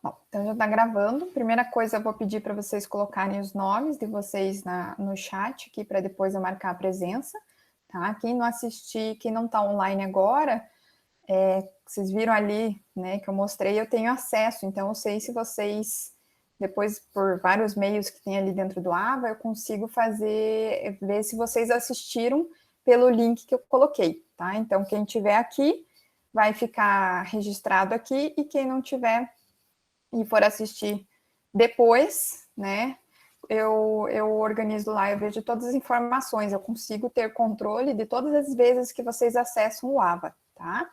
Bom, então já está gravando. Primeira coisa, eu vou pedir para vocês colocarem os nomes de vocês no chat aqui, para depois eu marcar a presença, tá? Quem não assistir, quem não está online agora, vocês viram ali, né, que eu mostrei, eu tenho acesso, então eu sei se vocês, depois, por vários meios que tem ali dentro do Ava, eu consigo ver se vocês assistiram pelo link que eu coloquei, tá? Então, quem tiver aqui, vai ficar registrado aqui, e quem não tiver e for assistir depois, né, eu organizo lá, eu vejo todas as informações, eu consigo ter controle de todas as vezes que vocês acessam o Ava, tá?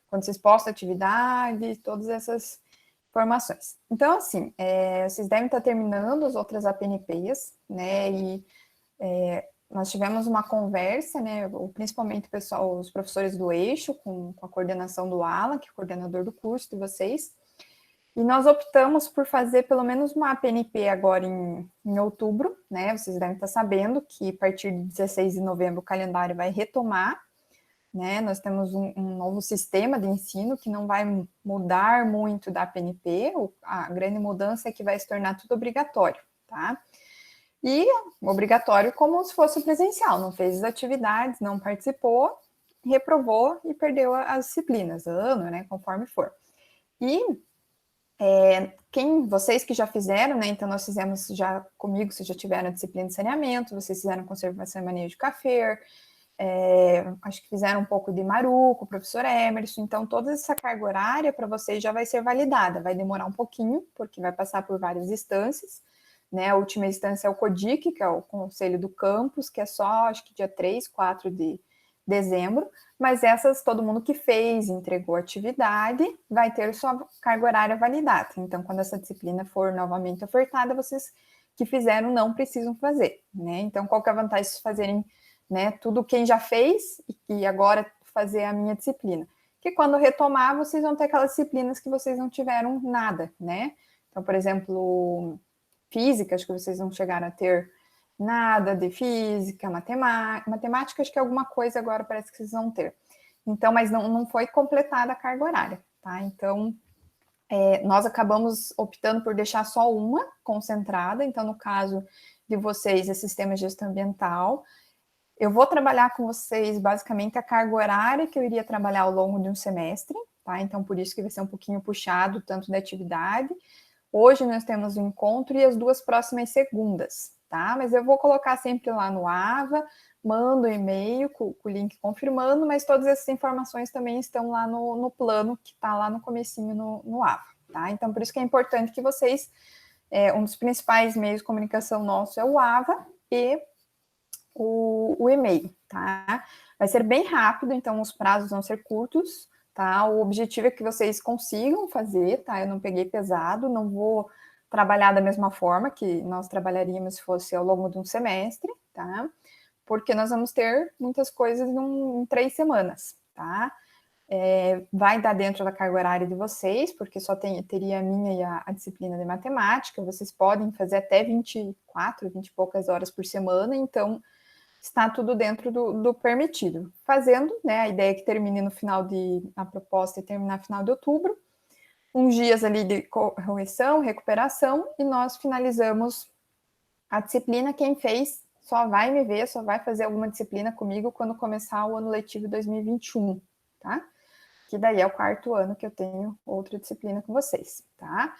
Quando vocês postam atividade, todas essas informações. Então, assim, vocês devem estar terminando as outras APNPs, né, e nós tivemos uma conversa, né, principalmente o pessoal, os professores do eixo, com a coordenação do Alan, que é o coordenador do curso de vocês, e nós optamos por fazer pelo menos uma APNP agora em outubro, né? Vocês devem estar sabendo que a partir de 16 de novembro o calendário vai retomar, né? Nós temos um novo sistema de ensino que não vai mudar muito da APNP, a grande mudança é que vai se tornar tudo obrigatório, tá? E obrigatório como se fosse presencial, não fez as atividades, não participou, reprovou e perdeu as disciplinas, ano, né? Conforme for. E vocês que já fizeram, né? Então, nós fizemos já comigo, vocês já tiveram a disciplina de saneamento, vocês fizeram conservação e manejo de café, acho que fizeram um pouco de Maruco, professor Emerson, então toda essa carga horária para vocês já vai ser validada, vai demorar um pouquinho, porque vai passar por várias instâncias, né? A última instância é o CODIC, que é o Conselho do Campus, que é só, acho que dia 3, 4 de dezembro, mas essas, todo mundo que fez, entregou atividade, vai ter sua carga horária validada. Então, quando essa disciplina for novamente ofertada, vocês que fizeram não precisam fazer, né? Então, qual que é a vantagem de fazerem, né, tudo quem já fez e agora fazer a minha disciplina? Que quando retomar, vocês vão ter aquelas disciplinas que vocês não tiveram nada, né? Então, por exemplo, física, acho que vocês não chegaram a ter nada de física, matemática, acho que alguma coisa agora parece que vocês vão ter. Então, mas não foi completada a carga horária, tá? Então, nós acabamos optando por deixar só uma concentrada. Então, no caso de vocês, é sistema de gestão ambiental. Eu vou trabalhar com vocês, basicamente, a carga horária que eu iria trabalhar ao longo de um semestre, tá? Então, por isso que vai ser um pouquinho puxado, tanto da atividade. Hoje nós temos o encontro e as 2 próximas segundas, tá? Mas eu vou colocar sempre lá no Ava, mando um e-mail com o link confirmando, mas todas essas informações também estão lá no plano que está lá no comecinho no Ava, tá? Então, por isso que é importante que vocês, um dos principais meios de comunicação nosso é o Ava e o e-mail, tá? Vai ser bem rápido, então os prazos vão ser curtos, tá? O objetivo é que vocês consigam fazer, tá? Eu não peguei pesado, não vou trabalhar da mesma forma que nós trabalharíamos se fosse ao longo de um semestre, tá? Porque nós vamos ter muitas coisas em 3 semanas, tá? Vai dar dentro da carga horária de vocês, porque só teria a minha e a disciplina de matemática, vocês podem fazer até 24, 20 e poucas horas por semana, então está tudo dentro do permitido. Fazendo, né, a ideia é que termine no final a proposta é terminar no final de outubro, uns dias ali de correção, recuperação, e nós finalizamos a disciplina. Quem fez só vai me ver, só vai fazer alguma disciplina comigo quando começar o ano letivo 2021, tá? Que daí é o 4º ano que eu tenho outra disciplina com vocês, tá?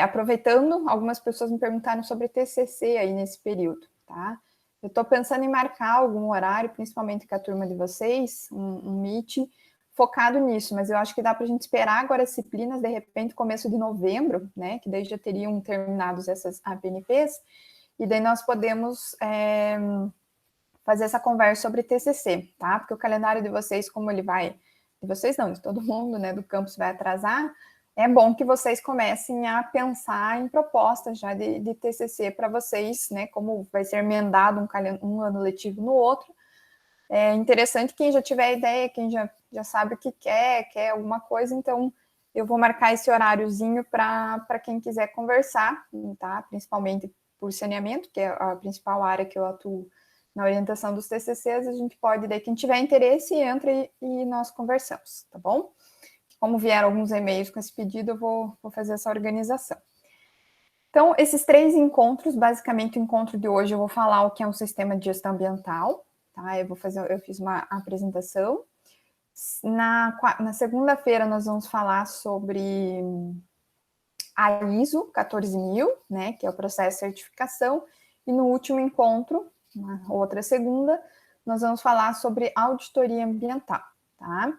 Aproveitando, algumas pessoas me perguntaram sobre TCC aí nesse período, tá? Eu estou pensando em marcar algum horário, principalmente com a turma de vocês, um meet focado nisso, mas eu acho que dá para a gente esperar agora as disciplinas, de repente, começo de novembro, né? Que daí já teriam terminados essas APNPs, e daí nós podemos fazer essa conversa sobre TCC, tá? Porque o calendário de vocês, como ele vai... De vocês não, de todo mundo, né? Do campus vai atrasar. É bom que vocês comecem a pensar em propostas já de TCC para vocês, né? Como vai ser emendado um ano letivo no outro. É interessante quem já tiver ideia, quem já sabe o que quer alguma coisa, então eu vou marcar esse horáriozinho para quem quiser conversar, tá? Principalmente por saneamento, que é a principal área que eu atuo na orientação dos TCCs. A gente pode, daí quem tiver interesse, entra e nós conversamos, tá bom? como vieram alguns e-mails com esse pedido, eu vou fazer essa organização. Então, esses 3 encontros, basicamente o encontro de hoje eu vou falar o que é um sistema de gestão ambiental, tá? Eu fiz uma apresentação. Na segunda-feira nós vamos falar sobre a ISO 14000, né, que é o processo de certificação, e no último encontro, na outra segunda, nós vamos falar sobre auditoria ambiental, tá?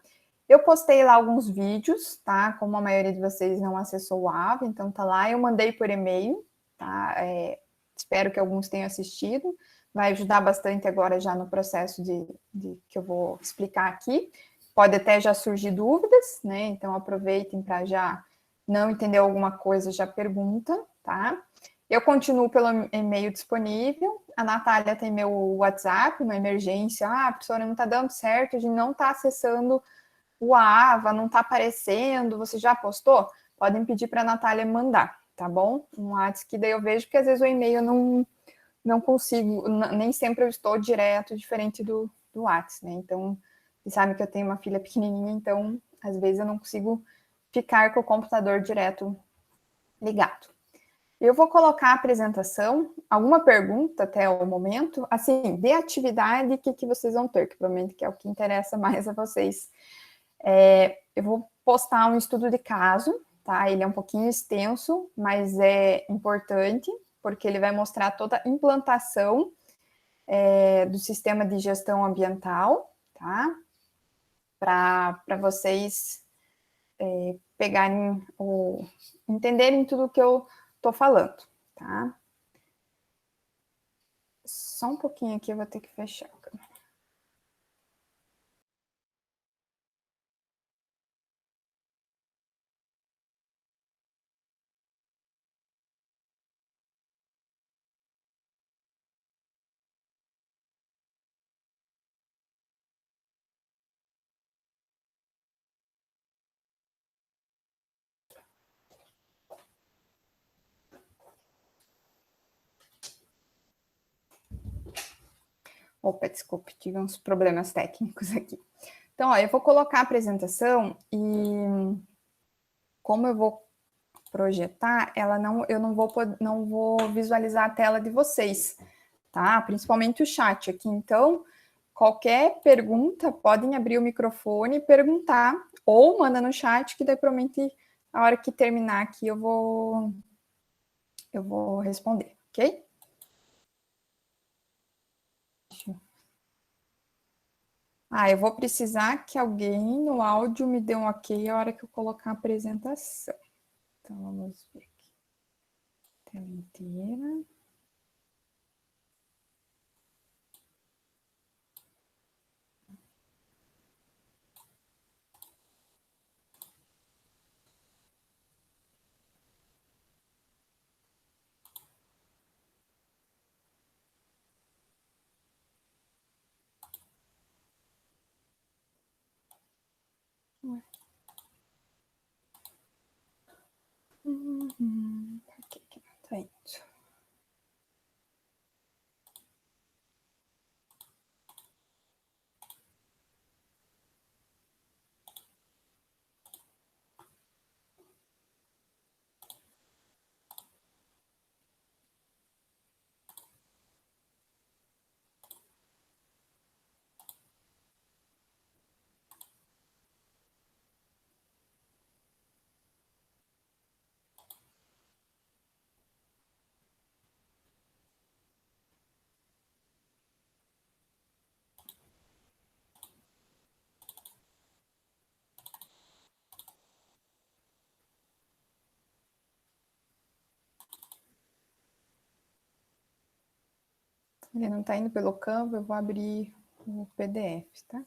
Eu postei lá alguns vídeos, tá? Como a maioria de vocês não acessou o AVA, então tá lá. Eu mandei por e-mail, tá? Espero que alguns tenham assistido. Vai ajudar bastante agora já no processo que eu vou explicar aqui. Pode até já surgir dúvidas, né? Então aproveitem para já não entender alguma coisa, já pergunta, tá? Eu continuo pelo e-mail disponível. A Natália tem meu WhatsApp, uma emergência. Ah, professora, não está dando certo, a gente não está acessando o AVA, não está aparecendo, você já postou? Podem pedir para a Natália mandar, tá bom? Um WhatsApp que daí eu vejo que às vezes o e-mail não consigo, nem sempre eu estou direto, diferente do WhatsApp, né? Então, vocês sabem que eu tenho uma filha pequenininha, então às vezes eu não consigo ficar com o computador direto ligado. Eu vou colocar a apresentação, alguma pergunta até o momento, assim, de atividade, que vocês vão ter, que provavelmente que é o que interessa mais a vocês. Eu vou postar um estudo de caso, tá? Ele é um pouquinho extenso, mas é importante, porque ele vai mostrar toda a implantação do sistema de gestão ambiental, tá? Para vocês pegarem entenderem tudo o que eu estou falando, tá? Só um pouquinho aqui, eu vou ter que fechar a câmera. Opa, desculpe, tive uns problemas técnicos aqui. Então, ó, eu vou colocar a apresentação e como eu vou projetar, eu não vou visualizar a tela de vocês, tá? Principalmente o chat aqui. Então, qualquer pergunta, podem abrir o microfone e perguntar, ou manda no chat, que daí promete a hora que terminar aqui eu vou responder, ok? Eu vou precisar que alguém no áudio me dê um ok a hora que eu colocar a apresentação. Então, vamos ver aqui. Tela inteira. Por que que não tá indo? Ele não está indo pelo Canva, eu vou abrir o PDF, tá?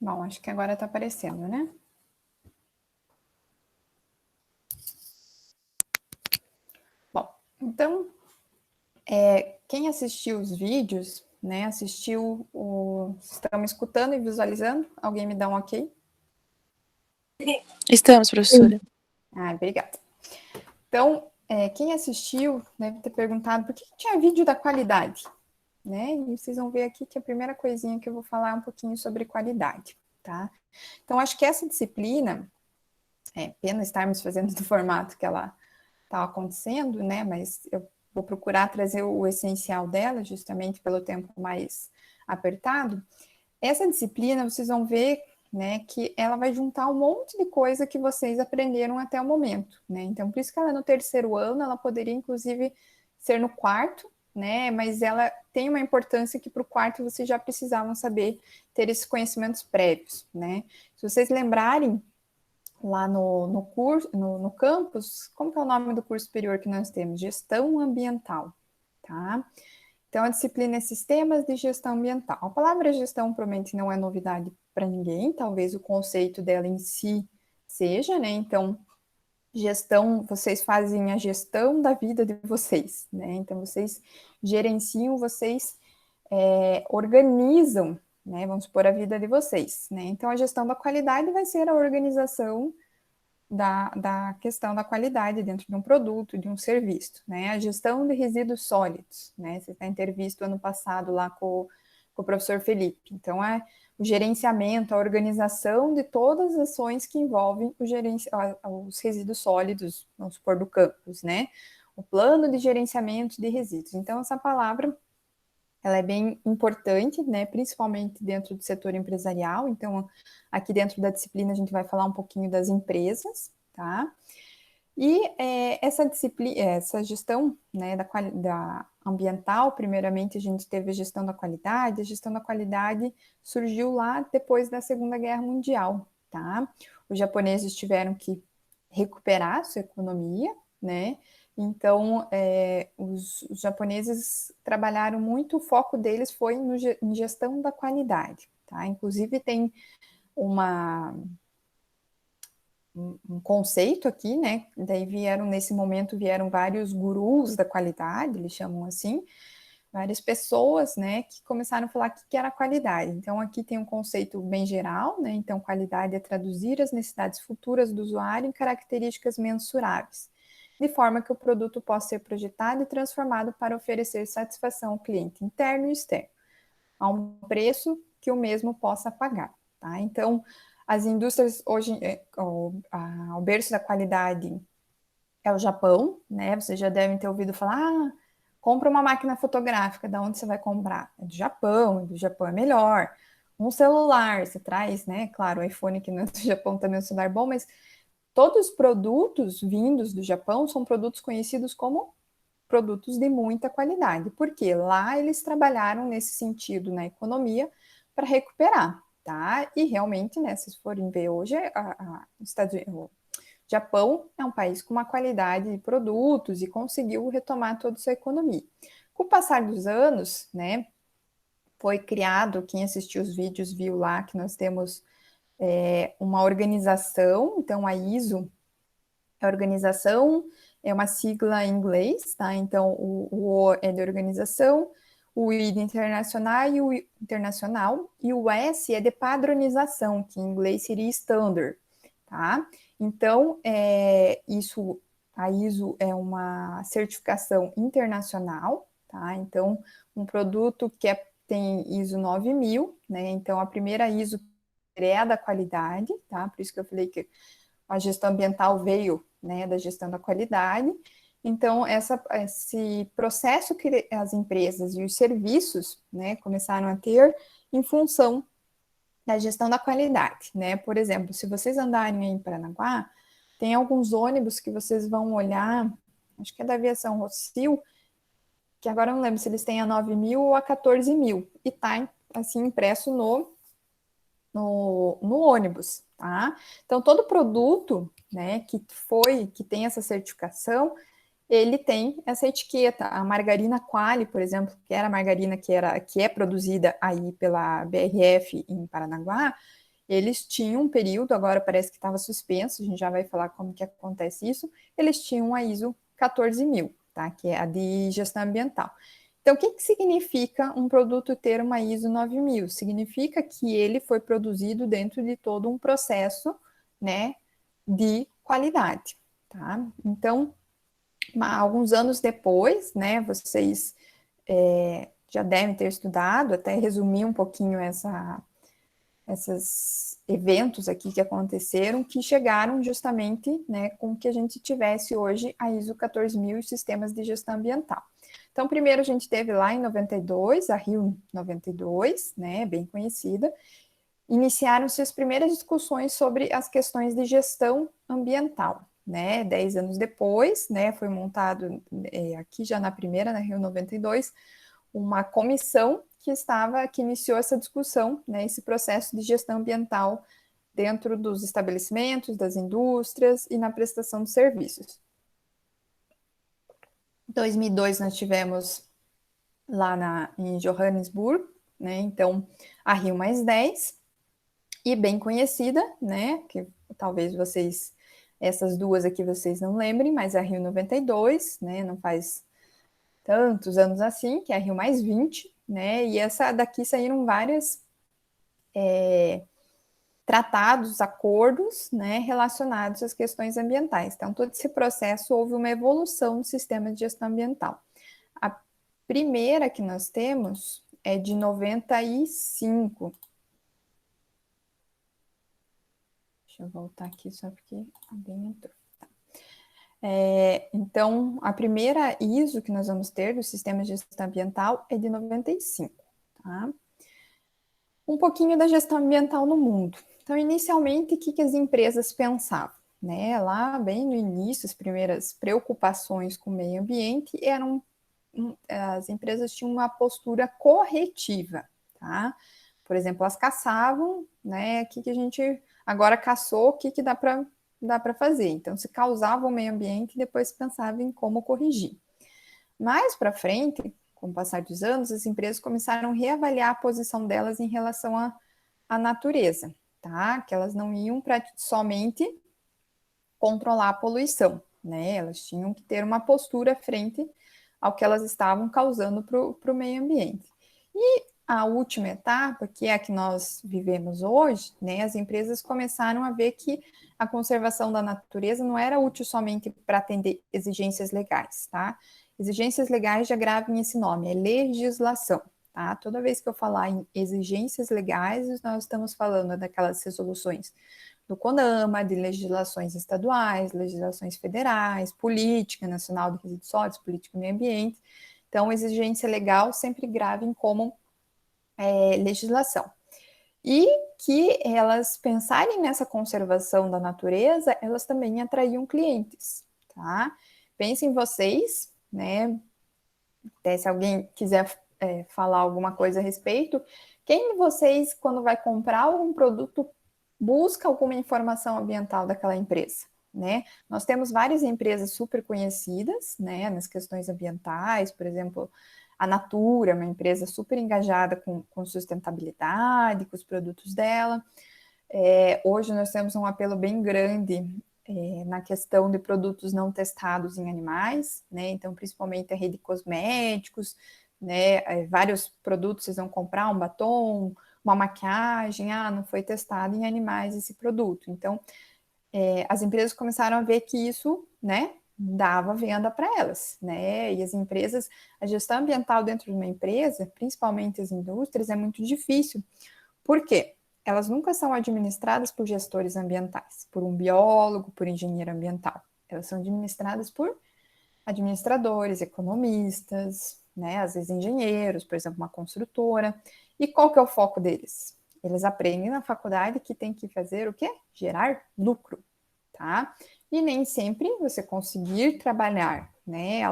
Bom, acho que agora está aparecendo, né? Bom, então, quem assistiu os vídeos, né, assistiu estão me escutando e visualizando? Alguém me dá um ok? Estamos, professora. Obrigada. Então, quem assistiu deve ter perguntado por que tinha vídeo da qualidade, né? E vocês vão ver aqui que a primeira coisinha que eu vou falar é um pouquinho sobre qualidade, tá? Então, acho que essa disciplina, pena estarmos fazendo no formato que ela está acontecendo, né? Mas eu vou procurar trazer o essencial dela, justamente pelo tempo mais apertado. Essa disciplina, vocês vão ver, né, que ela vai juntar um monte de coisa que vocês aprenderam até o momento, né? Então, por isso que ela é no terceiro ano, ela poderia, inclusive, ser no quarto, né? Mas ela tem uma importância que para o quarto vocês já precisavam saber ter esses conhecimentos prévios, né? Se vocês lembrarem, lá no curso, no campus, como que é o nome do curso superior que nós temos? Gestão ambiental, tá? Então, a disciplina é Sistemas de Gestão Ambiental. A palavra gestão provavelmente não é novidade para ninguém, talvez o conceito dela em si seja, né? Então, gestão, vocês fazem a gestão da vida de vocês, né? Então, vocês gerenciam, vocês organizam, né? Vamos supor, a vida de vocês, né? Então, a gestão da qualidade vai ser a organização da questão da qualidade dentro de um produto, de um serviço, né? A gestão de resíduos sólidos, né? Você tem ter visto ano passado lá com o professor Felipe. Então, o gerenciamento, a organização de todas as ações que envolvem os resíduos sólidos, vamos supor, do campus, né? O plano de gerenciamento de resíduos. Então, essa palavra ela é bem importante, né, principalmente dentro do setor empresarial. Então, aqui dentro da disciplina a gente vai falar um pouquinho das empresas, tá? E essa disciplina, essa gestão, né, da ambiental, primeiramente a gente teve a gestão da qualidade. A gestão da qualidade surgiu lá depois da Segunda Guerra Mundial, tá? Os japoneses tiveram que recuperar sua economia, né? Então, os japoneses trabalharam muito, o foco deles foi em gestão da qualidade, tá? Inclusive tem um conceito aqui, né? Daí nesse momento vieram vários gurus da qualidade, eles chamam assim, várias pessoas, né, que começaram a falar o que era qualidade. Então, aqui tem um conceito bem geral, né? Então, qualidade é traduzir as necessidades futuras do usuário em características mensuráveis, de forma que o produto possa ser projetado e transformado para oferecer satisfação ao cliente interno e externo, a um preço que o mesmo possa pagar, tá? Então, as indústrias hoje, o berço da qualidade é o Japão, né? Vocês já devem ter ouvido falar, compra uma máquina fotográfica, da onde você vai comprar? É do Japão é melhor. Um celular, você traz, né? Claro, o iPhone que não é do Japão também é um celular bom, mas todos os produtos vindos do Japão são produtos conhecidos como produtos de muita qualidade, porque lá eles trabalharam nesse sentido na economia para recuperar, tá? E realmente, né, se forem ver hoje, o Japão é um país com uma qualidade de produtos e conseguiu retomar toda a sua economia. Com o passar dos anos, né, foi criado, quem assistiu os vídeos viu lá que nós temos uma organização, então a ISO é organização, é uma sigla em inglês, tá? Então o O é de organização, o I de internacional e o S é de padronização, que em inglês seria standard, tá? Então, a ISO é uma certificação internacional, tá? Então, um produto que tem ISO 9000, né? Então, a primeira ISO é a da qualidade, tá? Por isso que eu falei que a gestão ambiental veio, né, da gestão da qualidade. Então, esse processo que as empresas e os serviços, né, começaram a ter em função da gestão da qualidade, né? Por exemplo, se vocês andarem aí em Paranaguá, tem alguns ônibus que vocês vão olhar, acho que é da aviação Rossio, que agora eu não lembro se eles têm a 9.000 ou a 14.000, e tá assim impresso no ônibus, tá? Então, todo produto, né, que tem essa certificação, ele tem essa etiqueta. A margarina Qualy, por exemplo, que era a margarina que é produzida aí pela BRF em Paranaguá, eles tinham um período, agora parece que estava suspenso, a gente já vai falar como que acontece isso, eles tinham a ISO 14000, tá? Que é a de gestão ambiental. Então, o que significa um produto ter uma ISO 9000? Significa que ele foi produzido dentro de todo um processo, né, de qualidade, tá? Então, alguns anos depois, né, vocês já devem ter estudado, até resumir um pouquinho esses eventos aqui que aconteceram, que chegaram justamente, né, com que a gente tivesse hoje a ISO 14000 e sistemas de gestão ambiental. Então, primeiro a gente teve lá em 92, a Rio 92, né, bem conhecida, iniciaram-se as primeiras discussões sobre as questões de gestão ambiental, né, 10 anos depois, né, foi montado aqui já na primeira, na Rio 92, uma comissão que iniciou essa discussão, né, esse processo de gestão ambiental dentro dos estabelecimentos, das indústrias e na prestação de serviços. Em 2002 nós tivemos lá em Johannesburg, né, então a Rio mais 10, e bem conhecida, né, que talvez essas duas aqui vocês não lembrem, mas a Rio 92, né, não faz tantos anos assim, que é a Rio mais 20, né, e essa daqui saíram vários tratados, acordos, né, relacionados às questões ambientais. Então, todo esse processo houve uma evolução do sistema de gestão ambiental. A primeira que nós temos é de 95. Deixa eu voltar aqui só porque alguém entrou. Então, a primeira ISO que nós vamos ter do sistema de gestão ambiental é de 95, tá? Um pouquinho da gestão ambiental no mundo. Então, inicialmente, o que as empresas pensavam? Né? Lá, bem no início, as primeiras preocupações com o meio ambiente eram as empresas tinham uma postura corretiva, tá? Por exemplo, elas caçavam, né? O que a gente agora caçou, o que dá para fazer? Então, se causava o meio ambiente e depois pensava em como corrigir. Mais para frente, com o passar dos anos, as empresas começaram a reavaliar a posição delas em relação à natureza, tá? Que elas não iam somente controlar a poluição, né? Elas tinham que ter uma postura frente ao que elas estavam causando para o meio ambiente. E a última etapa, que é a que nós vivemos hoje, né? As empresas começaram a ver que a conservação da natureza não era útil somente para atender exigências legais, tá? Exigências legais já gravem esse nome, é legislação, tá? Toda vez que eu falar em exigências legais, nós estamos falando daquelas resoluções do CONAMA, de legislações estaduais, legislações federais, política nacional de resíduos sólidos, política do meio ambiente. Então, exigência legal sempre gravem como legislação. E que elas pensarem nessa conservação da natureza, elas também atraíam clientes, tá? Pensem vocês, né? Até se alguém quiser falar alguma coisa a respeito, quem de vocês, quando vai comprar algum produto, busca alguma informação ambiental daquela empresa, né? Nós temos várias empresas super conhecidas, né, nas questões ambientais, por exemplo, a Natura, uma empresa super engajada com sustentabilidade, com os produtos dela. Hoje nós temos um apelo bem grande na questão de produtos não testados em animais, né? Então, principalmente a rede de cosméticos, né? Vários produtos vocês vão comprar, um batom, uma maquiagem, não foi testado em animais esse produto. Então, as empresas começaram a ver que isso, né, dava venda para elas, né? E as empresas, a gestão ambiental dentro de uma empresa, principalmente as indústrias, é muito difícil. Por quê? Elas nunca são administradas por gestores ambientais, por um biólogo, por engenheiro ambiental. Elas são administradas por administradores, economistas, né? Às vezes engenheiros, por exemplo, uma construtora. E qual que é o foco deles? Eles aprendem na faculdade que tem que fazer o quê? Gerar lucro, tá? E nem sempre você conseguir trabalhar, né?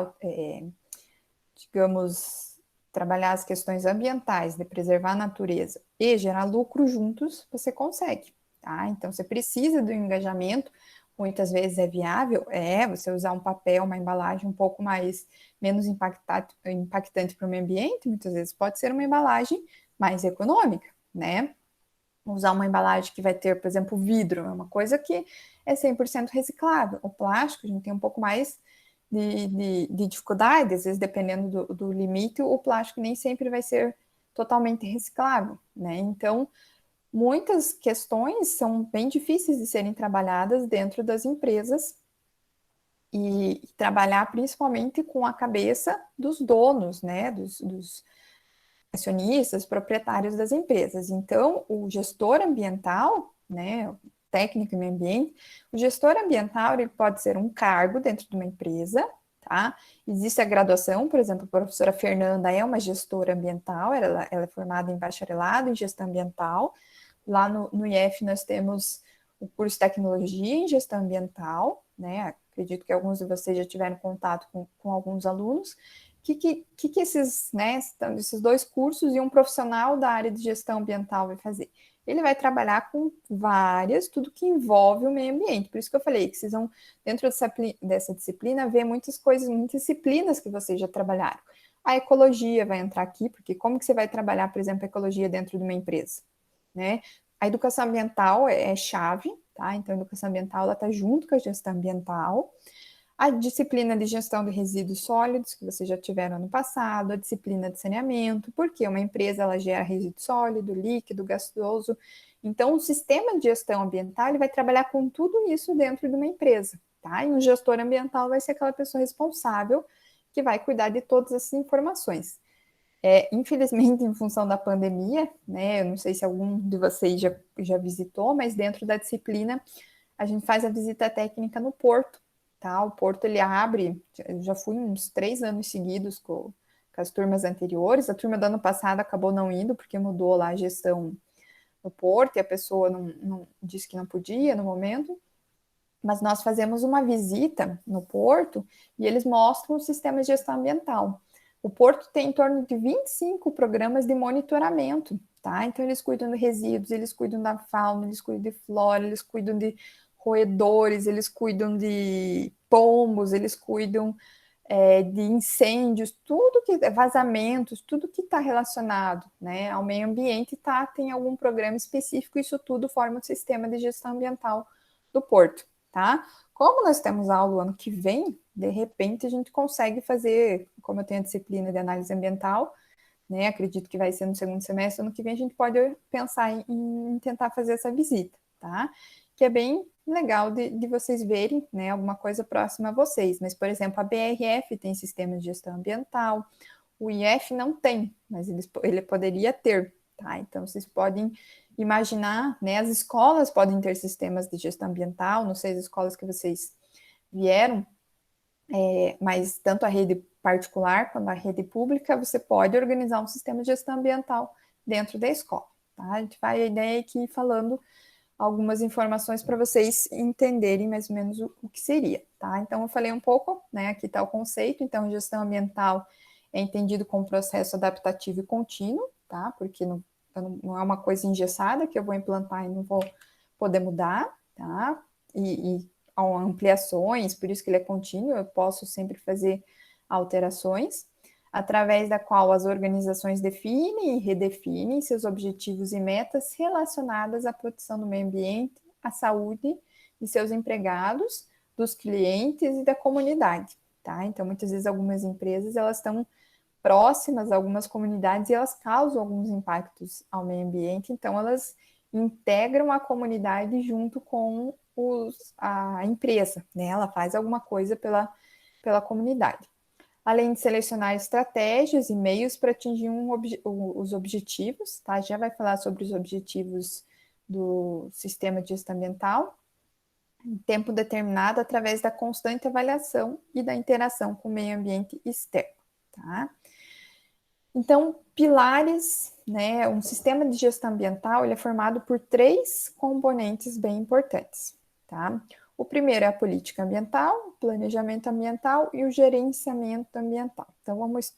Digamos, trabalhar as questões ambientais, de preservar a natureza e gerar lucro juntos, você consegue, tá? Então, você precisa do engajamento, muitas vezes é viável, você usar um papel, uma embalagem um pouco menos impactante para o meio ambiente, muitas vezes pode ser uma embalagem mais econômica, né? usar uma embalagem que vai ter, por exemplo, vidro, é uma coisa que é 100% reciclável. O plástico, a gente tem um pouco mais de dificuldade, às vezes, dependendo do limite, o plástico nem sempre vai ser totalmente reciclável, né? Então, muitas questões são bem difíceis de serem trabalhadas dentro das empresas e trabalhar principalmente com a cabeça dos donos, né, dos acionistas, proprietários das empresas. Então, o gestor ambiental, né, o técnico em meio ambiente, o gestor ambiental ele pode ser um cargo dentro de uma empresa, tá? Existe a graduação, por exemplo, a professora Fernanda é uma gestora ambiental, ela é formada em bacharelado em gestão ambiental. Lá no IF nós temos o curso de tecnologia em gestão ambiental, né? Acredito que alguns de vocês já tiveram contato com alguns alunos. Que esses, né, esses dois cursos e um profissional da área de gestão ambiental vai fazer? Ele vai trabalhar com várias, tudo que envolve o meio ambiente. Por isso que eu falei que vocês vão, dentro dessa disciplina, ver muitas coisas, muitas disciplinas que vocês já trabalharam. A ecologia vai entrar aqui, porque como que você vai trabalhar, por exemplo, a ecologia dentro de uma empresa? Né? A educação ambiental é chave, tá? Então, a educação ambiental ela está junto com a gestão ambiental. A disciplina de gestão de resíduos sólidos, que vocês já tiveram ano passado, a disciplina de saneamento, porque uma empresa ela gera resíduo sólido, líquido, gasoso. Então, o sistema de gestão ambiental ele vai trabalhar com tudo isso dentro de uma empresa, tá? E um gestor ambiental vai ser aquela pessoa responsável que vai cuidar de todas essas informações. Infelizmente, em função da pandemia, né, eu não sei se algum de vocês já visitou, mas dentro da disciplina a gente faz a visita técnica no porto, tá? O porto ele abre, eu já fui uns 3 anos seguidos com as turmas anteriores, a turma do ano passado acabou não indo porque mudou lá a gestão no porto e a pessoa não disse que não podia no momento, mas nós fazemos uma visita no porto e eles mostram o sistema de gestão ambiental. O porto tem em torno de 25 programas de monitoramento, tá? Então eles cuidam de resíduos, eles cuidam da fauna, eles cuidam de flora, eles cuidam de roedores, eles cuidam de pombos, eles cuidam de incêndios, tudo que vazamentos, tudo que está relacionado, né, ao meio ambiente tem algum programa específico. Isso tudo forma o sistema de gestão ambiental do porto, tá? Como nós temos aula ano que vem, de repente a gente consegue fazer, como eu tenho a disciplina de análise ambiental, né? Acredito que vai ser no segundo semestre, ano que vem a gente pode pensar em tentar fazer essa visita, tá? Que é bem legal de vocês verem, né? Alguma coisa próxima a vocês. Mas, por exemplo, a BRF tem sistema de gestão ambiental, o IF não tem, mas ele poderia ter, tá? Então, vocês podem imaginar, né? As escolas podem ter sistemas de gestão ambiental, não sei as escolas que vocês vieram, mas tanto a rede particular quanto a rede pública, você pode organizar um sistema de gestão ambiental dentro da escola, tá? A gente vai a ideia aqui falando algumas informações para vocês entenderem mais ou menos o que seria, tá? Então, eu falei um pouco, né? Aqui está o conceito. Então, gestão ambiental é entendido como processo adaptativo e contínuo, tá? Porque não é uma coisa engessada que eu vou implantar e não vou poder mudar, tá? E ampliações, por isso que ele é contínuo, eu posso sempre fazer alterações, através da qual as organizações definem e redefinem seus objetivos e metas relacionadas à proteção do meio ambiente, à saúde de seus empregados, dos clientes e da comunidade, tá? Então, muitas vezes algumas empresas, elas estão próximas a algumas comunidades e elas causam alguns impactos ao meio ambiente, então elas integram a comunidade junto com a empresa, né? Ela faz alguma coisa pela comunidade. Além de selecionar estratégias e meios para atingir os objetivos, tá? Já vai falar sobre os objetivos do sistema de gestão ambiental, em tempo determinado, através da constante avaliação e da interação com o meio ambiente externo, tá? Então, pilares, né? Um sistema de gestão ambiental ele é formado por 3 componentes bem importantes, tá? O primeiro é a política ambiental, o planejamento ambiental e o gerenciamento ambiental. Então, vamos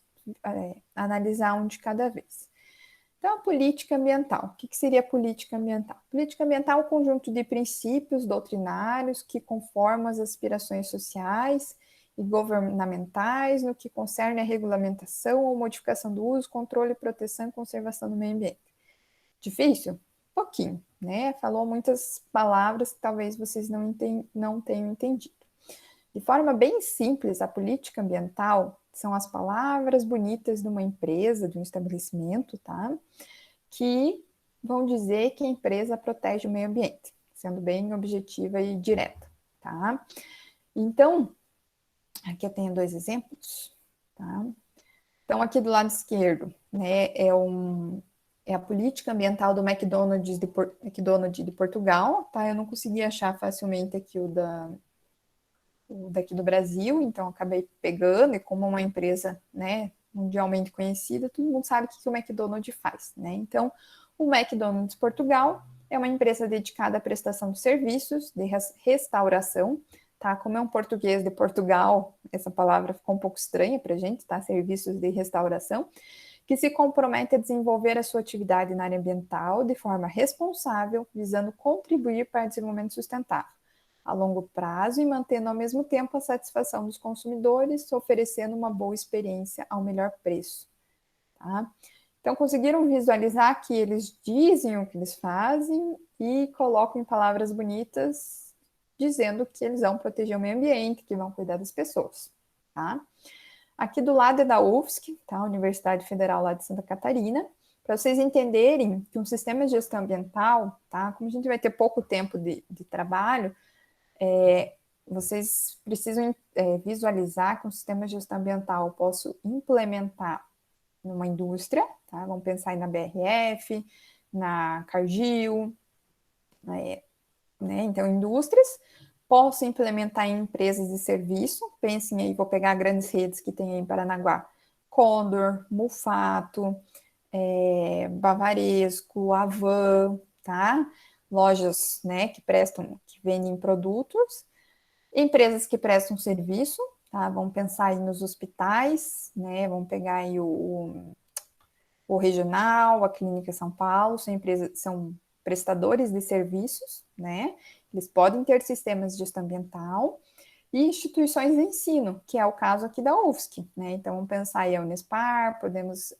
analisar um de cada vez. Então, a política ambiental. O que seria a política ambiental? Política ambiental é um conjunto de princípios doutrinários que conformam as aspirações sociais e governamentais no que concerne a regulamentação ou modificação do uso, controle, proteção e conservação do meio ambiente. Difícil? pouquinho, né? Falou muitas palavras que talvez vocês não tenham entendido. De forma bem simples, a política ambiental são as palavras bonitas de uma empresa, de um estabelecimento, tá? Que vão dizer que a empresa protege o meio ambiente, sendo bem objetiva e direta, tá? Então, aqui eu tenho 2 exemplos, tá? Então, aqui do lado esquerdo, né, é a política ambiental do McDonald's de Portugal, tá? Eu não consegui achar facilmente aqui o daqui do Brasil, então acabei pegando, e como é uma empresa, né, mundialmente conhecida, todo mundo sabe o que o McDonald's faz, né? Então, o McDonald's Portugal é uma empresa dedicada à prestação de serviços de restauração, tá? Como é um português de Portugal, essa palavra ficou um pouco estranha para a gente, tá? Serviços de restauração, que se compromete a desenvolver a sua atividade na área ambiental de forma responsável, visando contribuir para o desenvolvimento sustentável a longo prazo e mantendo ao mesmo tempo a satisfação dos consumidores, oferecendo uma boa experiência ao melhor preço. Tá? Então, conseguiram visualizar que eles dizem o que eles fazem e colocam em palavras bonitas, dizendo que eles vão proteger o meio ambiente, que vão cuidar das pessoas. Tá? Aqui do lado é da UFSC, tá? Universidade Federal lá de Santa Catarina, para vocês entenderem que um sistema de gestão ambiental, tá? Como a gente vai ter pouco tempo de trabalho, vocês precisam visualizar que um sistema de gestão ambiental eu posso implementar numa indústria, tá? Vamos pensar aí na BRF, na Cargill, né? Então, indústrias. Posso implementar em empresas de serviço, pensem aí, vou pegar grandes redes que tem aí em Paranaguá, Condor, Mufato, Bavaresco, Avan, tá? Lojas, né, que vendem produtos, empresas que prestam serviço, tá? Vamos pensar aí nos hospitais, né? Vamos pegar aí o Regional, a Clínica São Paulo, são prestadores de serviços, né? Eles podem ter sistemas de gestão ambiental e instituições de ensino, que é o caso aqui da UFSC, né? Então, vamos pensar aí a Unespar, podemos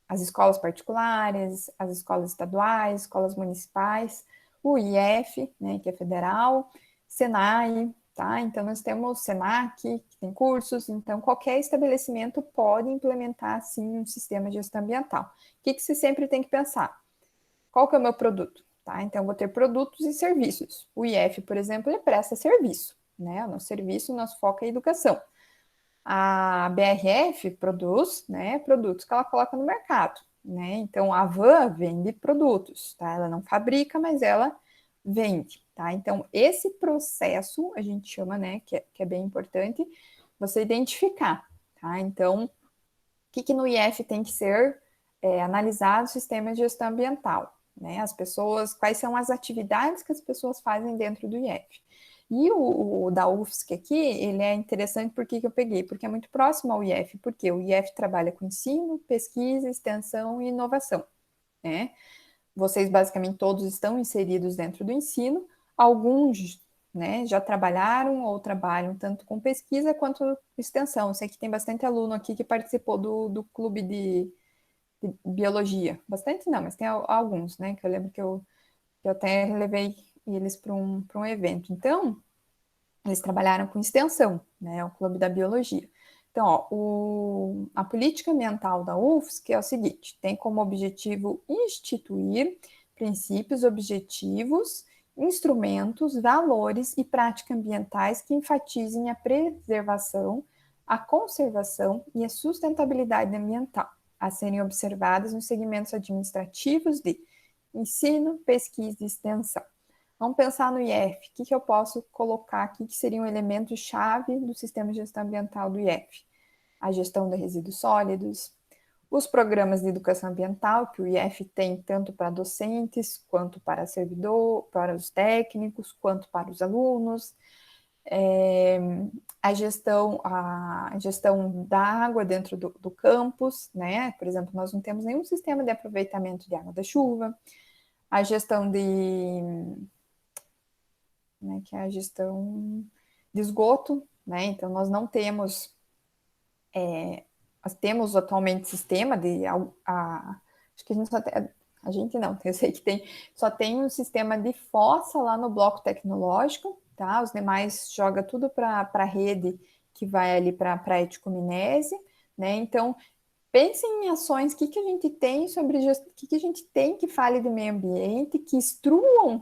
as escolas particulares, as escolas estaduais, escolas municipais, o IF, né, que é federal, Senai, tá? Então, nós temos o Senac, que tem cursos, então qualquer estabelecimento pode implementar, sim, um sistema de gestão ambiental. O que você sempre tem que pensar? Qual que é o meu produto? Tá? Então, eu vou ter produtos e serviços. O IF, por exemplo, ele presta serviço, né? O nosso serviço, o nosso foco é a educação. A BRF produz, né, produtos que ela coloca no mercado, né? Então a Van vende produtos, tá? Ela não fabrica, mas ela vende, tá? Então esse processo a gente chama, né, que é bem importante você identificar, tá? Então o que no IF tem que ser analisado o sistema de gestão ambiental, né? As pessoas, quais são as atividades que as pessoas fazem dentro do IF. E o da UFSC aqui, ele é interessante porque que eu peguei, porque é muito próximo ao IF, porque o IF trabalha com ensino, pesquisa, extensão e inovação, né? Vocês basicamente todos estão inseridos dentro do ensino, alguns, né, já trabalharam ou trabalham tanto com pesquisa quanto extensão. Eu sei que tem bastante aluno aqui que participou do clube de biologia. Bastante não, mas tem alguns, né, que eu lembro que eu até levei eles para um evento. Então, eles trabalharam com extensão, né, o Clube da Biologia. Então, ó, a política ambiental da UFSC é o seguinte, tem como objetivo instituir princípios, objetivos, instrumentos, valores e práticas ambientais que enfatizem a preservação, a conservação e a sustentabilidade ambiental, a serem observadas nos segmentos administrativos de ensino, pesquisa e extensão. Vamos pensar no IF. O que eu posso colocar aqui que seriam elementos-chave do sistema de gestão ambiental do IF? A gestão de resíduos sólidos, os programas de educação ambiental, que o IF tem tanto para docentes, quanto para servidor, para os técnicos, quanto para os alunos, a gestão da água dentro do campus, né? Por exemplo, nós não temos nenhum sistema de aproveitamento de água da chuva, a gestão né, que é a gestão de esgoto, né? Então nós não temos, nós temos atualmente sistema de acho que a gente só tem, a gente não, eu sei que tem, só tem um sistema de fossa lá no bloco tecnológico, tá? Os demais joga tudo para a rede que vai ali para a Eticominese, né? Então, pense em ações, o que a gente tem sobre o que a gente tem que fale do meio ambiente, que instruam,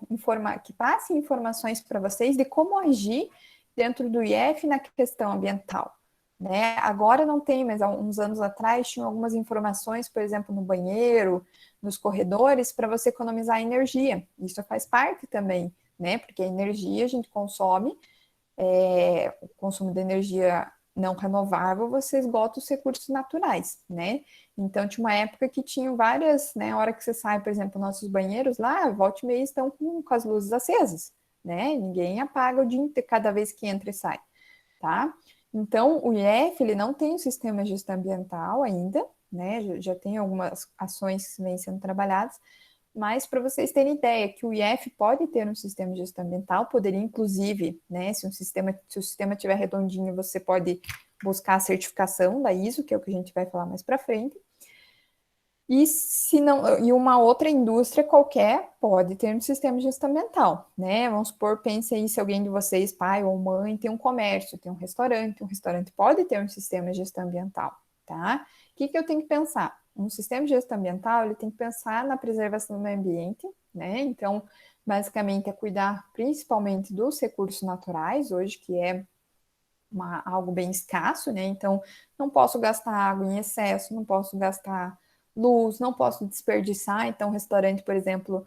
que passem informações para vocês de como agir dentro do IF na questão ambiental. Né? Agora não tem, mas há uns anos atrás tinham algumas informações, por exemplo, no banheiro, nos corredores, para você economizar energia. Isso faz parte também, né? Porque a energia a gente consome, o consumo de energia não renovável, você esgota os recursos naturais, né? Então, tinha uma época que tinham várias, né? A hora que você sai, por exemplo, nossos banheiros lá, volta e meia estão com as luzes acesas, né? Ninguém apaga o dia inteiro, cada vez que entra e sai, tá? Então, o IF, ele não tem um sistema de gestão ambiental ainda, né? Já tem algumas ações que vêm sendo trabalhadas, mas para vocês terem ideia que o IF pode ter um sistema de gestão ambiental, poderia inclusive, né, se o sistema estiver redondinho, você pode buscar a certificação da ISO, que é o que a gente vai falar mais para frente. E se não, e uma outra indústria qualquer pode ter um sistema de gestão ambiental, né? Vamos supor, pense aí se alguém de vocês, pai ou mãe, tem um comércio, tem um restaurante pode ter um sistema de gestão ambiental, tá? O que eu tenho que pensar? Um sistema de gestão ambiental, ele tem que pensar na preservação do meio ambiente, né? Então, basicamente é cuidar principalmente dos recursos naturais, hoje que é algo bem escasso, né? Então, não posso gastar água em excesso, não posso gastar luz, não posso desperdiçar. Então, restaurante, por exemplo,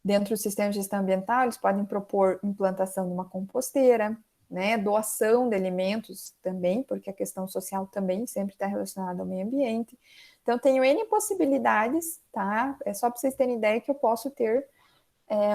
dentro do sistema de gestão ambiental, eles podem propor implantação de uma composteira, né? Doação de alimentos também, porque a questão social também sempre está relacionada ao meio ambiente. Então, tenho N possibilidades, tá? É só para vocês terem ideia que eu posso ter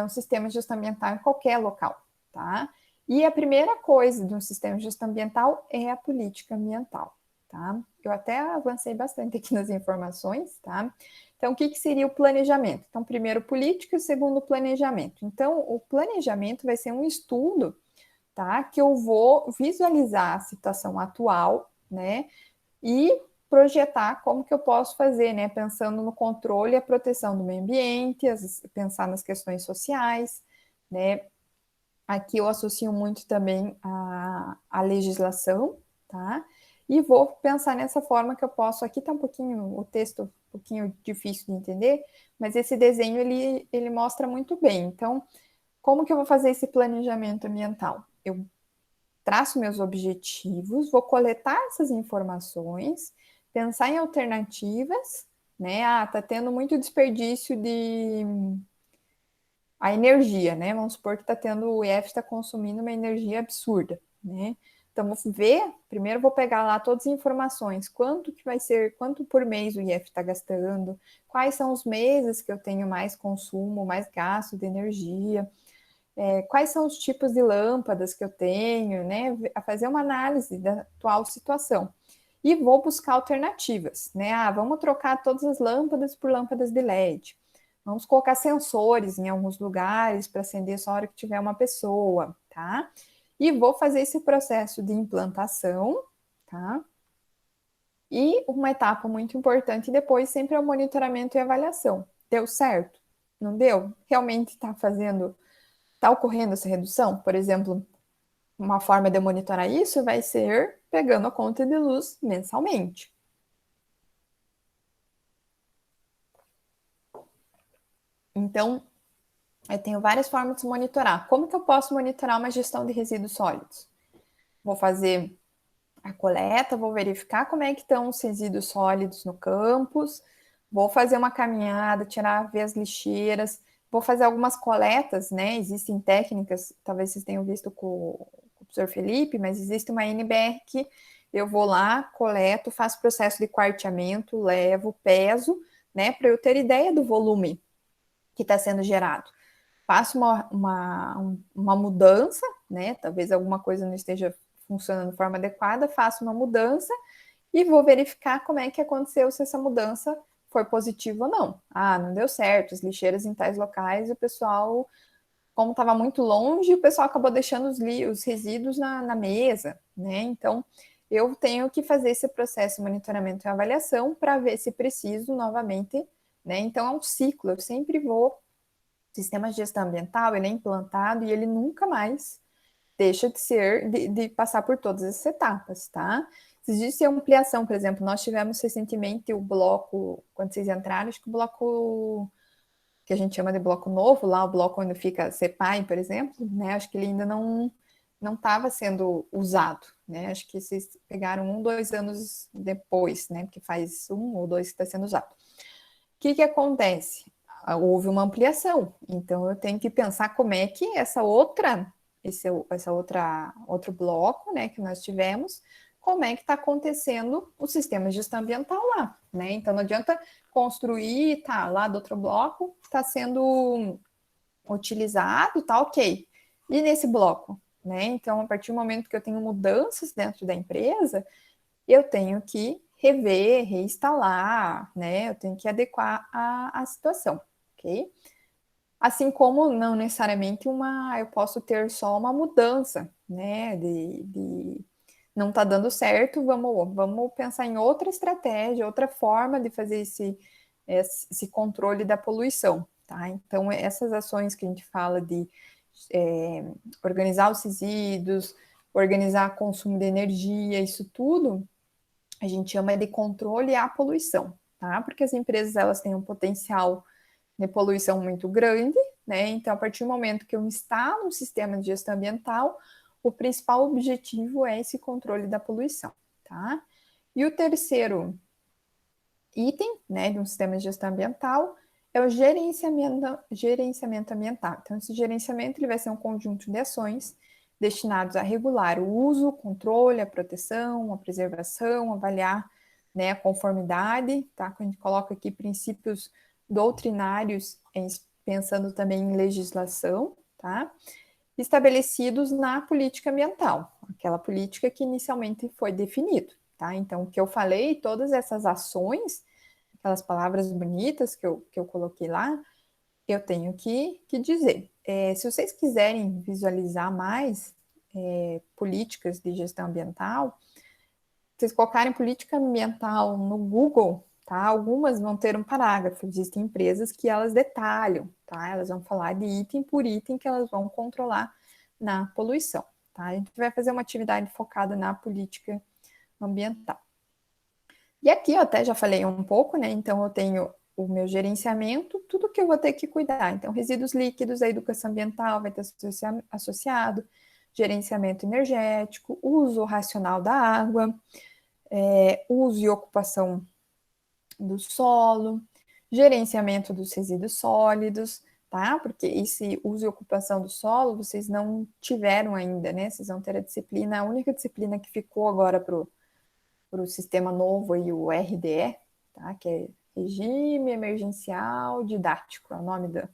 um sistema de gestão ambiental em qualquer local, tá? E a primeira coisa de um sistema de gestão ambiental é a política ambiental, tá? Eu até avancei bastante aqui nas informações, tá? Então, o que seria o planejamento? Então, primeiro política e segundo planejamento. Então, o planejamento vai ser um estudo, tá? Que eu vou visualizar a situação atual, né? E projetar como que eu posso fazer, né? Pensando no controle e a proteção do meio ambiente, pensar nas questões sociais, né? Aqui eu associo muito também a legislação, tá? E vou pensar nessa forma que eu posso. Aqui tá um pouquinho, o texto um pouquinho difícil de entender, mas esse desenho ele mostra muito bem. Então, como que eu vou fazer esse planejamento ambiental? Eu traço meus objetivos, vou coletar essas informações, pensar em alternativas, né? Ah, tá tendo muito desperdício de a energia, né? Vamos supor que está tendo, o IF está consumindo uma energia absurda, né? Então, vou ver, primeiro vou pegar lá todas as informações, quanto que vai ser, quanto por mês o IF está gastando, quais são os meses que eu tenho mais consumo, mais gasto de energia, quais são os tipos de lâmpadas que eu tenho, né? A fazer uma análise da atual situação. E vou buscar alternativas, né? Ah, vamos trocar todas as lâmpadas por lâmpadas de LED. Vamos colocar sensores em alguns lugares para acender só a hora que tiver uma pessoa, tá? E vou fazer esse processo de implantação, tá? E uma etapa muito importante depois sempre é o monitoramento e avaliação. Deu certo? Não deu? Realmente está ocorrendo essa redução? Por exemplo, uma forma de monitorar isso vai ser pegando a conta de luz mensalmente. Então, eu tenho várias formas de monitorar. Como que eu posso monitorar uma gestão de resíduos sólidos? Vou fazer a coleta, vou verificar como é que estão os resíduos sólidos no campus, vou fazer uma caminhada, ver as lixeiras, vou fazer algumas coletas, né? Existem técnicas, talvez vocês tenham visto com o professor Felipe, mas existe uma NBR que eu vou lá, coleto, faço processo de quarteamento, levo, peso, né? Para eu ter ideia do volume que está sendo gerado. Faço uma mudança, né? Talvez alguma coisa não esteja funcionando de forma adequada, faço uma mudança e vou verificar como é que aconteceu, se essa mudança foi positiva ou não. Ah, não deu certo, as lixeiras em tais locais, o pessoal, como estava muito longe, o pessoal acabou deixando os resíduos na mesa, né? Então, eu tenho que fazer esse processo de monitoramento e avaliação para ver se preciso novamente né? Então, é um ciclo, eu sempre vou... O sistema de gestão ambiental, ele é implantado e ele nunca mais deixa de ser, de passar por todas essas etapas, tá? Se existe ampliação, por exemplo, nós tivemos recentemente o bloco, quando vocês entraram, acho que o bloco que a gente chama de bloco novo, lá o bloco onde fica CEPAI, por exemplo, né? Acho que ele ainda não estava sendo usado, né? Acho que vocês pegaram 2 anos depois, né? Porque faz 1 ou 2 que está sendo usado. O que acontece? Houve uma ampliação, então eu tenho que pensar como é que outro bloco, né, que nós tivemos, como é que está acontecendo o sistema de gestão ambiental lá, né? Então não adianta construir, tá, lá do outro bloco está sendo utilizado, tá ok. E nesse bloco, né? Então, a partir do momento que eu tenho mudanças dentro da empresa, eu tenho que rever, reinstalar, né? Eu tenho que adequar a situação, ok? Assim como não necessariamente eu posso ter só uma mudança, né? Não tá dando certo, vamos pensar em outra estratégia, outra forma de fazer esse controle da poluição, tá? Então, essas ações que a gente fala de organizar os resíduos, organizar o consumo de energia, isso tudo a gente chama de controle à poluição, tá? Porque as empresas elas têm um potencial de poluição muito grande, né? Então, a partir do momento que eu instalo um sistema de gestão ambiental, o principal objetivo é esse controle da poluição, tá? E o terceiro item, né, de um sistema de gestão ambiental é o gerenciamento ambiental. Então, esse gerenciamento ele vai ser um conjunto de ações destinados a regular o uso, o controle, a proteção, a preservação, avaliar, né, a conformidade, tá? Quando a gente coloca aqui princípios doutrinários, pensando também em legislação, tá? Estabelecidos na política ambiental, aquela política que inicialmente foi definida, tá? Então, o que eu falei, todas essas ações, aquelas palavras bonitas que eu coloquei lá, eu tenho que dizer. Se vocês quiserem visualizar mais políticas de gestão ambiental, vocês colocarem política ambiental no Google, tá? Algumas vão ter um parágrafo. Existem empresas que elas detalham, tá? Elas vão falar de item por item que elas vão controlar na poluição, tá? A gente vai fazer uma atividade focada na política ambiental. E aqui eu até já falei um pouco, né? Então eu tenho o meu gerenciamento, tudo que eu vou ter que cuidar. Então, resíduos líquidos, a educação ambiental vai ter associado, gerenciamento energético, uso racional da água, uso e ocupação do solo, gerenciamento dos resíduos sólidos, tá? Porque esse uso e ocupação do solo vocês não tiveram ainda, né? Vocês vão ter a única disciplina que ficou agora para o sistema novo aí, o RDE, tá? Que é Regime Emergencial Didático, é o nome do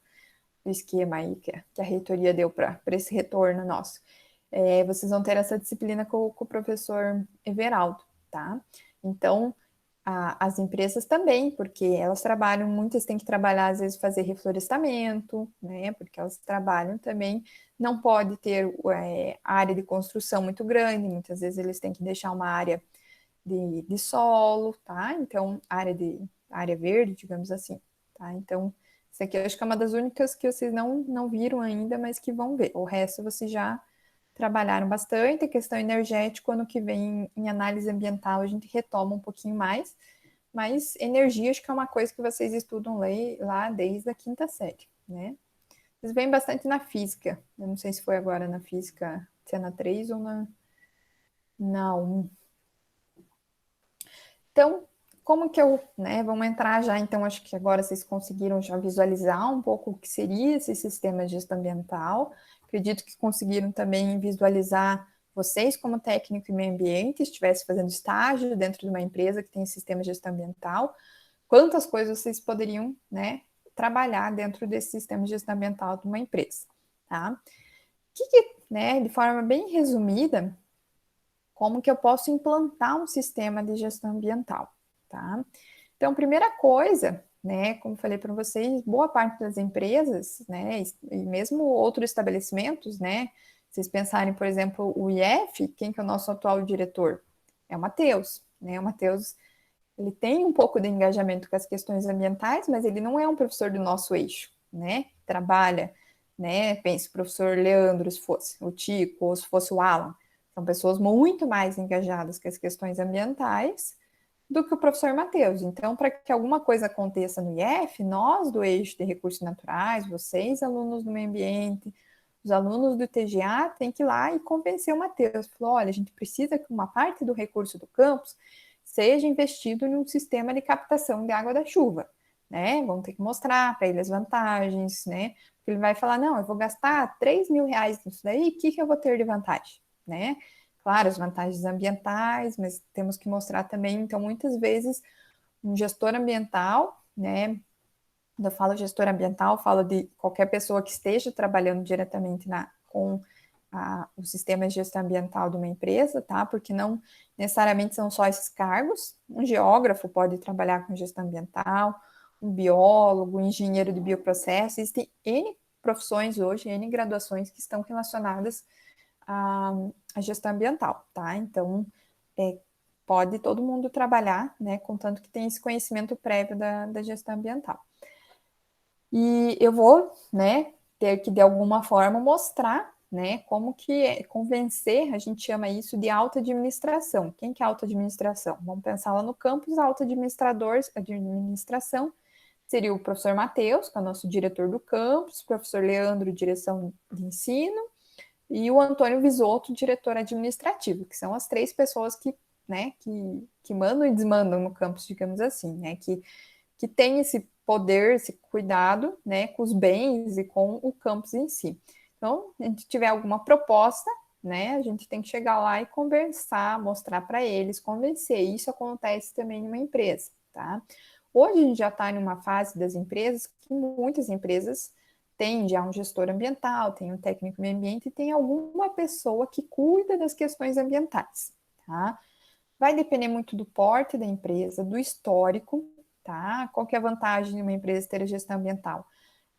esquema aí que a reitoria deu para esse retorno nosso. Vocês vão ter essa disciplina com o professor Everaldo, tá? Então, as empresas também, porque elas trabalham, muitas têm que trabalhar, às vezes, fazer reflorestamento, né? Porque elas trabalham também, não pode ter área de construção muito grande, muitas vezes eles têm que deixar uma área de solo, tá? Então, área verde, digamos assim, tá? Então, isso aqui eu acho que é uma das únicas que vocês não viram ainda, mas que vão ver. O resto vocês já trabalharam bastante. A questão energética, ano que vem, em análise ambiental, a gente retoma um pouquinho mais. Mas energia, acho que é uma coisa que vocês estudam lá desde a quinta série, né? Vocês veem bastante na física. Eu não sei se foi agora na física, se é na 3 ou na 1. Então, como que né, vamos entrar já, então, acho que agora vocês conseguiram já visualizar um pouco o que seria esse sistema de gestão ambiental. Acredito que conseguiram também visualizar vocês como técnico em meio ambiente, estivesse fazendo estágio dentro de uma empresa que tem sistema de gestão ambiental, quantas coisas vocês poderiam, né, trabalhar dentro desse sistema de gestão ambiental de uma empresa, tá? Né, de forma bem resumida, como que eu posso implantar um sistema de gestão ambiental, tá? Então, primeira coisa, né, como falei para vocês, boa parte das empresas, né, e mesmo outros estabelecimentos, né, vocês pensarem, por exemplo, o IF, quem que é o nosso atual diretor? É o Matheus, né, o Matheus, ele tem um pouco de engajamento com as questões ambientais, mas ele não é um professor do nosso eixo, né? Trabalha, né? Pense, o professor Leandro, se fosse o Tico, ou se fosse o Alan, são pessoas muito mais engajadas com as questões ambientais do que o professor Matheus. Então, para que alguma coisa aconteça no IF, nós do eixo de recursos naturais, vocês, alunos do meio ambiente, os alunos do TGA, têm que ir lá e convencer o Matheus. Falou, olha, a gente precisa que uma parte do recurso do campus seja investido em um sistema de captação de água da chuva, né? Vamos ter que mostrar para ele as vantagens, né? Porque ele vai falar, não, eu vou gastar 3 mil reais nisso daí, o que eu vou ter de vantagem, né? Claro, as vantagens ambientais, mas temos que mostrar também, então, muitas vezes, um gestor ambiental, né? Quando eu falo gestor ambiental, eu falo de qualquer pessoa que esteja trabalhando diretamente com o sistema de gestão ambiental de uma empresa, tá? Porque não necessariamente são só esses cargos. Um geógrafo pode trabalhar com gestão ambiental, um biólogo, um engenheiro de bioprocessos. Existem N profissões hoje, N graduações que estão relacionadas à gestão ambiental, tá? Então, pode todo mundo trabalhar, né? Contanto que tem esse conhecimento prévio da gestão ambiental. E eu vou, né, ter que, de alguma forma, mostrar, né, como que convencer, a gente chama isso de alta administração. Quem que é alta administração? Vamos pensar lá no campus, alta administrador de administração seria o professor Matheus, que é o nosso diretor do campus, o professor Leandro, direção de ensino, e o Antônio Visotto, diretor administrativo, que são as 3 pessoas que, né, que mandam e desmandam no campus, digamos assim, né, que tem esse poder, esse cuidado, né, com os bens e com o campus em si. Então, se a gente tiver alguma proposta, né, a gente tem que chegar lá e conversar, mostrar para eles, convencer. Isso acontece também em uma empresa, tá? Hoje a gente já está em uma fase das empresas que muitas empresas têm já um gestor ambiental, tem um técnico meio ambiente e tem alguma pessoa que cuida das questões ambientais, tá? Vai depender muito do porte da empresa, do histórico, tá? Qual que é a vantagem de uma empresa ter a gestão ambiental?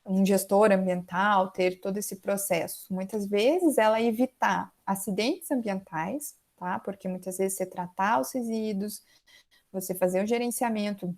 Um gestor ambiental, ter todo esse processo. Muitas vezes ela evitar acidentes ambientais, tá? Porque muitas vezes você tratar os resíduos, você fazer o gerenciamento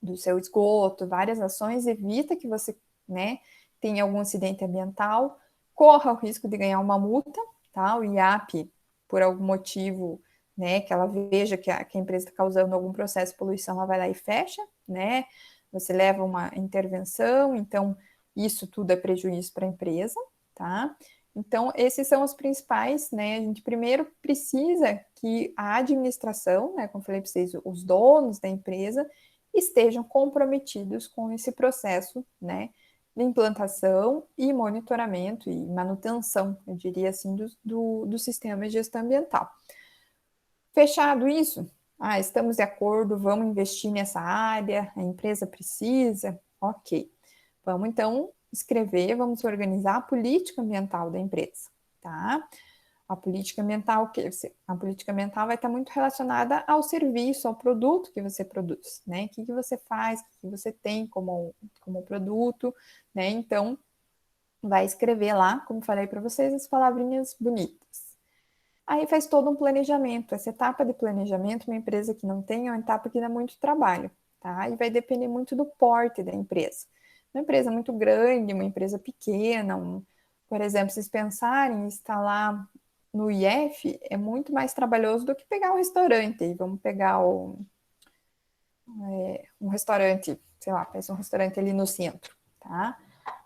do seu esgoto, várias ações, evita que você, né, tenha algum acidente ambiental, corra o risco de ganhar uma multa, tá? O IAP, por algum motivo, né, que ela veja que a empresa está causando algum processo de poluição, ela vai lá e fecha, né? Você leva uma intervenção, então isso tudo é prejuízo para a empresa, tá? Então, esses são os principais, né? A gente primeiro precisa que a administração, né, como eu falei para vocês, os donos da empresa, estejam comprometidos com esse processo, né, de implantação e monitoramento e manutenção, eu diria assim, do sistema de gestão ambiental. Fechado isso, estamos de acordo, vamos investir nessa área, a empresa precisa, ok. Vamos então escrever, vamos organizar a política ambiental da empresa, tá? A política ambiental, a política ambiental vai estar muito relacionada ao serviço, ao produto que você produz, né? O que você faz, o que você tem como produto, né? Então, vai escrever lá, como falei para vocês, as palavrinhas bonitas. Aí faz todo um planejamento. Essa etapa de planejamento, uma empresa que não tem, é uma etapa que dá muito trabalho, tá? E vai depender muito do porte da empresa. Uma empresa muito grande, uma empresa pequena, por exemplo, vocês pensarem em instalar no IF, é muito mais trabalhoso do que pegar um restaurante. E vamos pegar um restaurante, sei lá, pensa um restaurante ali no centro, tá?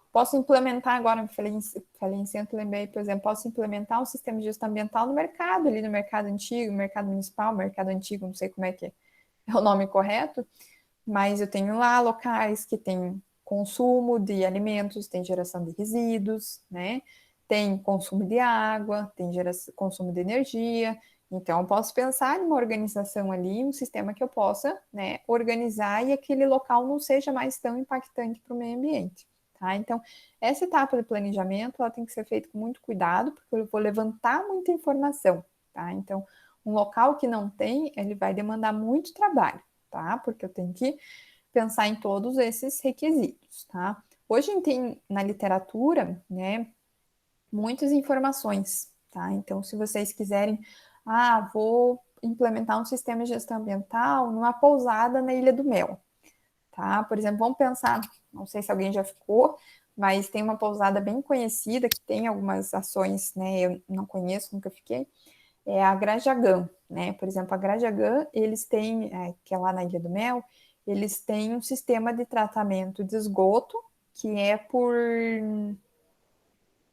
Posso implementar agora, falei em centro, lembrei, por exemplo, posso implementar um sistema de gestão ambiental no mercado, ali no mercado antigo, mercado municipal, mercado antigo, não sei como é que é o nome correto, mas eu tenho lá locais que tem consumo de alimentos, tem geração de resíduos, né? Tem consumo de água, tem consumo de energia. Então, eu posso pensar em uma organização ali, um sistema que eu possa, né, organizar e aquele local não seja mais tão impactante para o meio ambiente. Tá? Então, essa etapa de planejamento ela tem que ser feita com muito cuidado, porque eu vou levantar muita informação. Tá? Então, um local que não tem, ele vai demandar muito trabalho, tá? Porque eu tenho que pensar em todos esses requisitos, tá? Hoje a gente tem na literatura, né, muitas informações, tá? Então, se vocês quiserem, vou implementar um sistema de gestão ambiental numa pousada na Ilha do Mel, tá? Por exemplo, vamos pensar, não sei se alguém já ficou, mas tem uma pousada bem conhecida que tem algumas ações, né? Eu não conheço, nunca fiquei. É a Grajagan, né? Por exemplo, a Grajagan, eles têm, que é lá na Ilha do Mel, eles têm um sistema de tratamento de esgoto que é por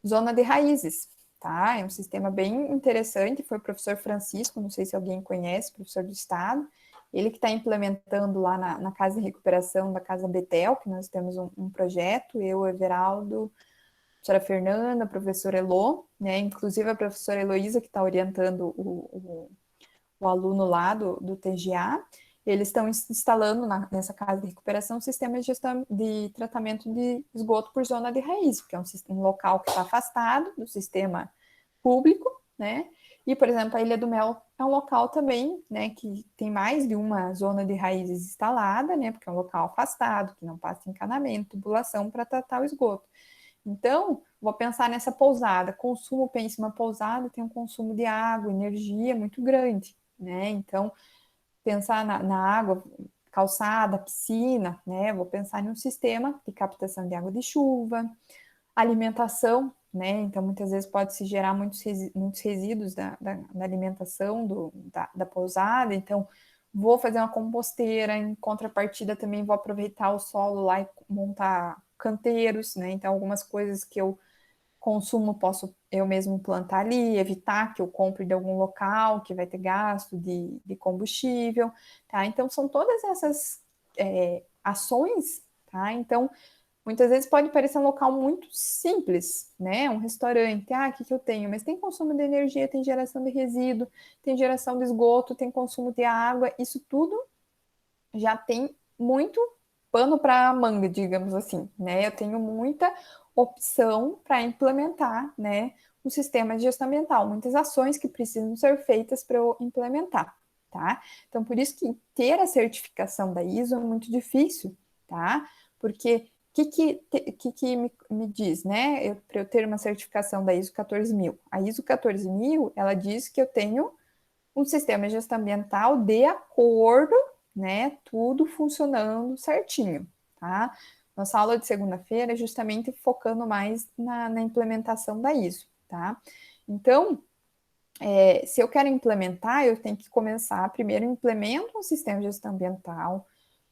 zona de raízes, tá? É um sistema bem interessante. Foi o professor Francisco, não sei se alguém conhece, professor do estado, ele que está implementando lá na Casa de Recuperação da Casa Betel, que nós temos um projeto, eu, o Everaldo, a professora Fernanda, a professora Elô, né? Inclusive a professora Heloísa, que está orientando o aluno lá do TGA, eles estão instalando nessa casa de recuperação um sistema de gestão de tratamento de esgoto por zona de raiz, que é um local que está afastado do sistema público, né? E, por exemplo, a Ilha do Mel é um local também, né, que tem mais de uma zona de raízes instalada, né, porque é um local afastado, que não passa encanamento, tubulação para tratar o esgoto. Então, vou pensar nessa pousada. Consumo, pense, uma pousada tem um consumo de água, energia muito grande, né? Então, pensar na água, calçada, piscina, né? Vou pensar em um sistema de captação de água de chuva, alimentação, né? Então, muitas vezes pode se gerar muitos resíduos da alimentação da pousada. Então, vou fazer uma composteira, em contrapartida também vou aproveitar o solo lá e montar canteiros, né? Então, algumas coisas que eu consumo posso eu mesmo plantar ali, evitar que eu compre de algum local que vai ter gasto de combustível, tá? Então, são todas essas ações, tá? Então, muitas vezes pode parecer um local muito simples, né? Um restaurante, o que eu tenho? Mas tem consumo de energia, tem geração de resíduo, tem geração de esgoto, tem consumo de água, isso tudo já tem muito pano para manga, digamos assim, né? Eu tenho muita opção para implementar, né, o sistema de gestão ambiental, muitas ações que precisam ser feitas para eu implementar, tá? Então, por isso que ter a certificação da ISO é muito difícil, tá? Porque que me diz, né? Para eu ter uma certificação da ISO 14000. A ISO 14000, ela diz que eu tenho um sistema de gestão ambiental de acordo, né? Tudo funcionando certinho, tá? Nossa aula de segunda-feira é justamente focando mais na implementação da ISO, tá? Então, se eu quero implementar, eu tenho que começar, primeiro implemento um sistema de gestão ambiental,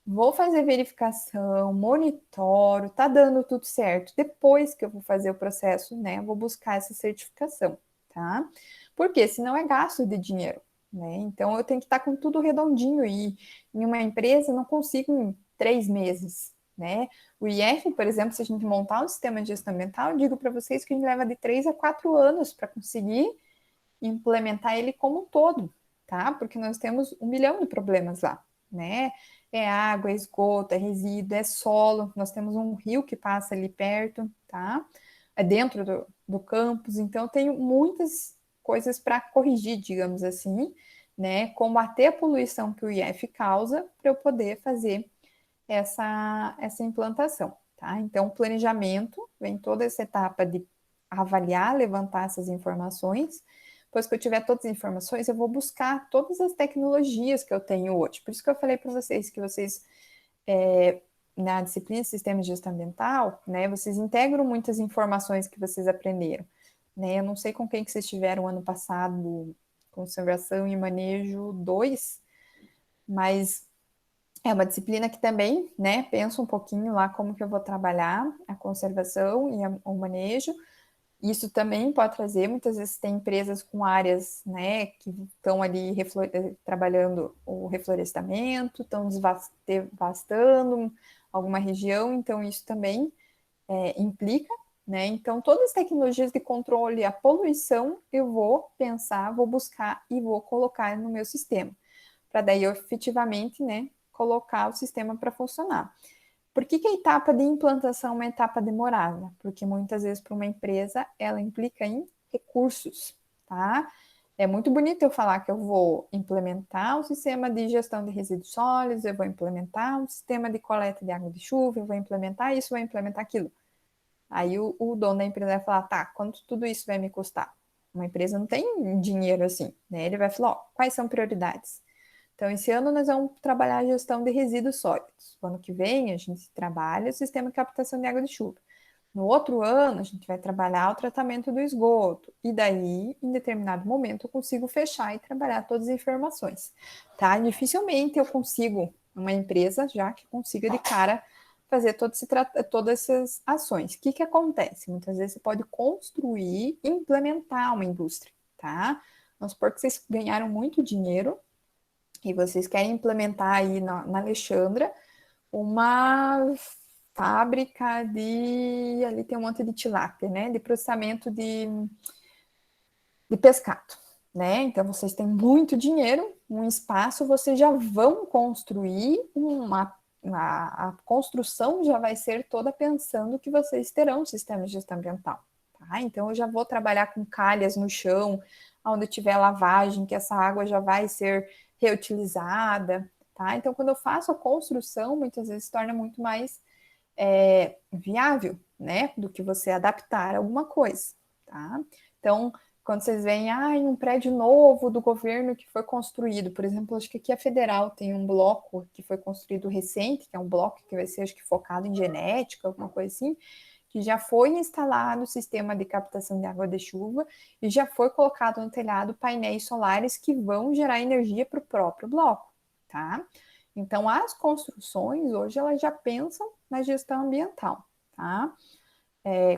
vou fazer verificação, monitoro, tá dando tudo certo. Depois que eu vou fazer o processo, né, eu vou buscar essa certificação, tá? Porque senão é gasto de dinheiro, né? Então eu tenho que estar com tudo redondinho e em uma empresa eu não consigo em 3 meses, né? O IF, por exemplo, se a gente montar um sistema de gestão ambiental, eu digo para vocês que a gente leva de 3 a 4 anos para conseguir implementar ele como um todo, tá? Porque nós temos 1 milhão de problemas lá, né? É água, é esgoto, é resíduo, é solo. Nós temos um rio que passa ali perto, tá? É dentro do campus. Então, eu tenho muitas coisas para corrigir, digamos assim, né? Combater a poluição que o IF causa para eu poder fazer essa implantação, tá? Então, o planejamento vem toda essa etapa de avaliar, levantar essas informações. Depois que eu tiver todas as informações, eu vou buscar todas as tecnologias que eu tenho hoje. Por isso que eu falei para vocês que vocês, na disciplina de Sistema de Gestão Ambiental, né, vocês integram muitas informações que vocês aprenderam. Né? Eu não sei com quem que vocês tiveram ano passado, Conservação e Manejo 2, mas é uma disciplina que também, né, penso um pouquinho lá como que eu vou trabalhar a conservação e o manejo. Isso também pode trazer, muitas vezes tem empresas com áreas, né, que estão ali trabalhando o reflorestamento, estão devastando alguma região, então isso também implica, né? Então, todas as tecnologias de controle à poluição eu vou pensar, vou buscar e vou colocar no meu sistema, para daí eu efetivamente, né, colocar o sistema para funcionar. Por que a etapa de implantação é uma etapa demorada? Porque muitas vezes para uma empresa ela implica em recursos, tá? É muito bonito eu falar que eu vou implementar um sistema de gestão de resíduos sólidos, eu vou implementar um sistema de coleta de água de chuva, eu vou implementar isso, vou implementar aquilo. Aí o dono da empresa vai falar, tá, quanto tudo isso vai me custar? Uma empresa não tem dinheiro assim, né? Ele vai falar, ó, quais são prioridades? Então, esse ano nós vamos trabalhar a gestão de resíduos sólidos. O ano que vem, a gente trabalha o sistema de captação de água de chuva. No outro ano, a gente vai trabalhar o tratamento do esgoto. E daí, em determinado momento, eu consigo fechar e trabalhar todas as informações. Tá? Dificilmente eu consigo, uma empresa já que consiga de cara fazer todas essas ações. O que acontece? Muitas vezes você pode construir, implementar uma indústria. Tá? Vamos supor que vocês ganharam muito dinheiro e vocês querem implementar aí na Alexandra uma fábrica de. Ali tem um monte de tilápia, né? De processamento de pescado, né? Então vocês têm muito dinheiro, um espaço, vocês já vão construir a construção já vai ser toda pensando que vocês terão um sistema de gestão ambiental. Tá? Então eu já vou trabalhar com calhas no chão, onde tiver lavagem, que essa água já vai ser reutilizada. Tá? Então, quando eu faço a construção, muitas vezes se torna muito mais viável, né? Do que você adaptar alguma coisa. Tá? Então, quando vocês veem, em um prédio novo do governo que foi construído, por exemplo, acho que aqui a Federal tem um bloco que foi construído recente, que é um bloco que vai ser, acho que, focado em genética, alguma coisa assim, que já foi instalado o sistema de captação de água de chuva e já foi colocado no telhado painéis solares que vão gerar energia para o próprio bloco, tá? Então, as construções, hoje, elas já pensam na gestão ambiental, tá?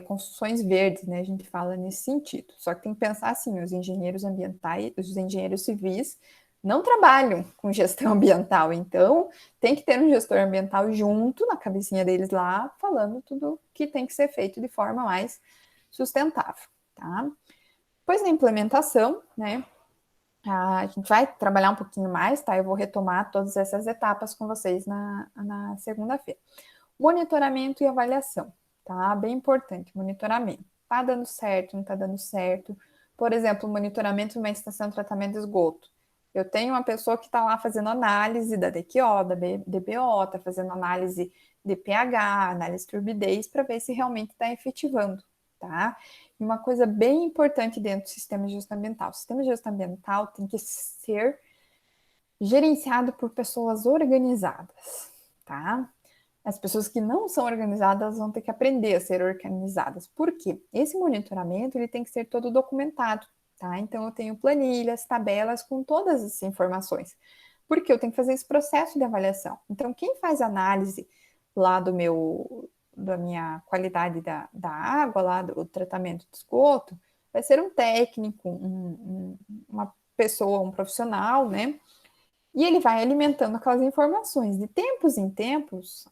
Construções verdes, né? A gente fala nesse sentido. Só que tem que pensar assim, os engenheiros ambientais, os engenheiros civis não trabalham com gestão ambiental, então tem que ter um gestor ambiental junto na cabecinha deles lá, falando tudo que tem que ser feito de forma mais sustentável, tá? Depois da implementação, né? A gente vai trabalhar um pouquinho mais, tá? Eu vou retomar todas essas etapas com vocês na segunda-feira. Monitoramento e avaliação, tá? Bem importante, monitoramento. Tá dando certo, não tá dando certo. Por exemplo, monitoramento de uma estação de tratamento de esgoto. Eu tenho uma pessoa que está lá fazendo análise da DQO, da DBO, está fazendo análise de pH, análise de turbidez, para ver se realmente está efetivando, tá? E uma coisa bem importante dentro do sistema de gestão ambiental. O sistema de gestão ambiental tem que ser gerenciado por pessoas organizadas, tá? As pessoas que não são organizadas vão ter que aprender a ser organizadas. Por quê? Esse monitoramento ele tem que ser todo documentado, tá? Então eu tenho planilhas, tabelas com todas as informações. Porque eu tenho que fazer esse processo de avaliação. Então quem faz análise lá da minha qualidade da água, lá do tratamento de esgoto, vai ser um técnico, uma pessoa, um profissional, né? E ele vai alimentando aquelas informações. De tempos em tempos,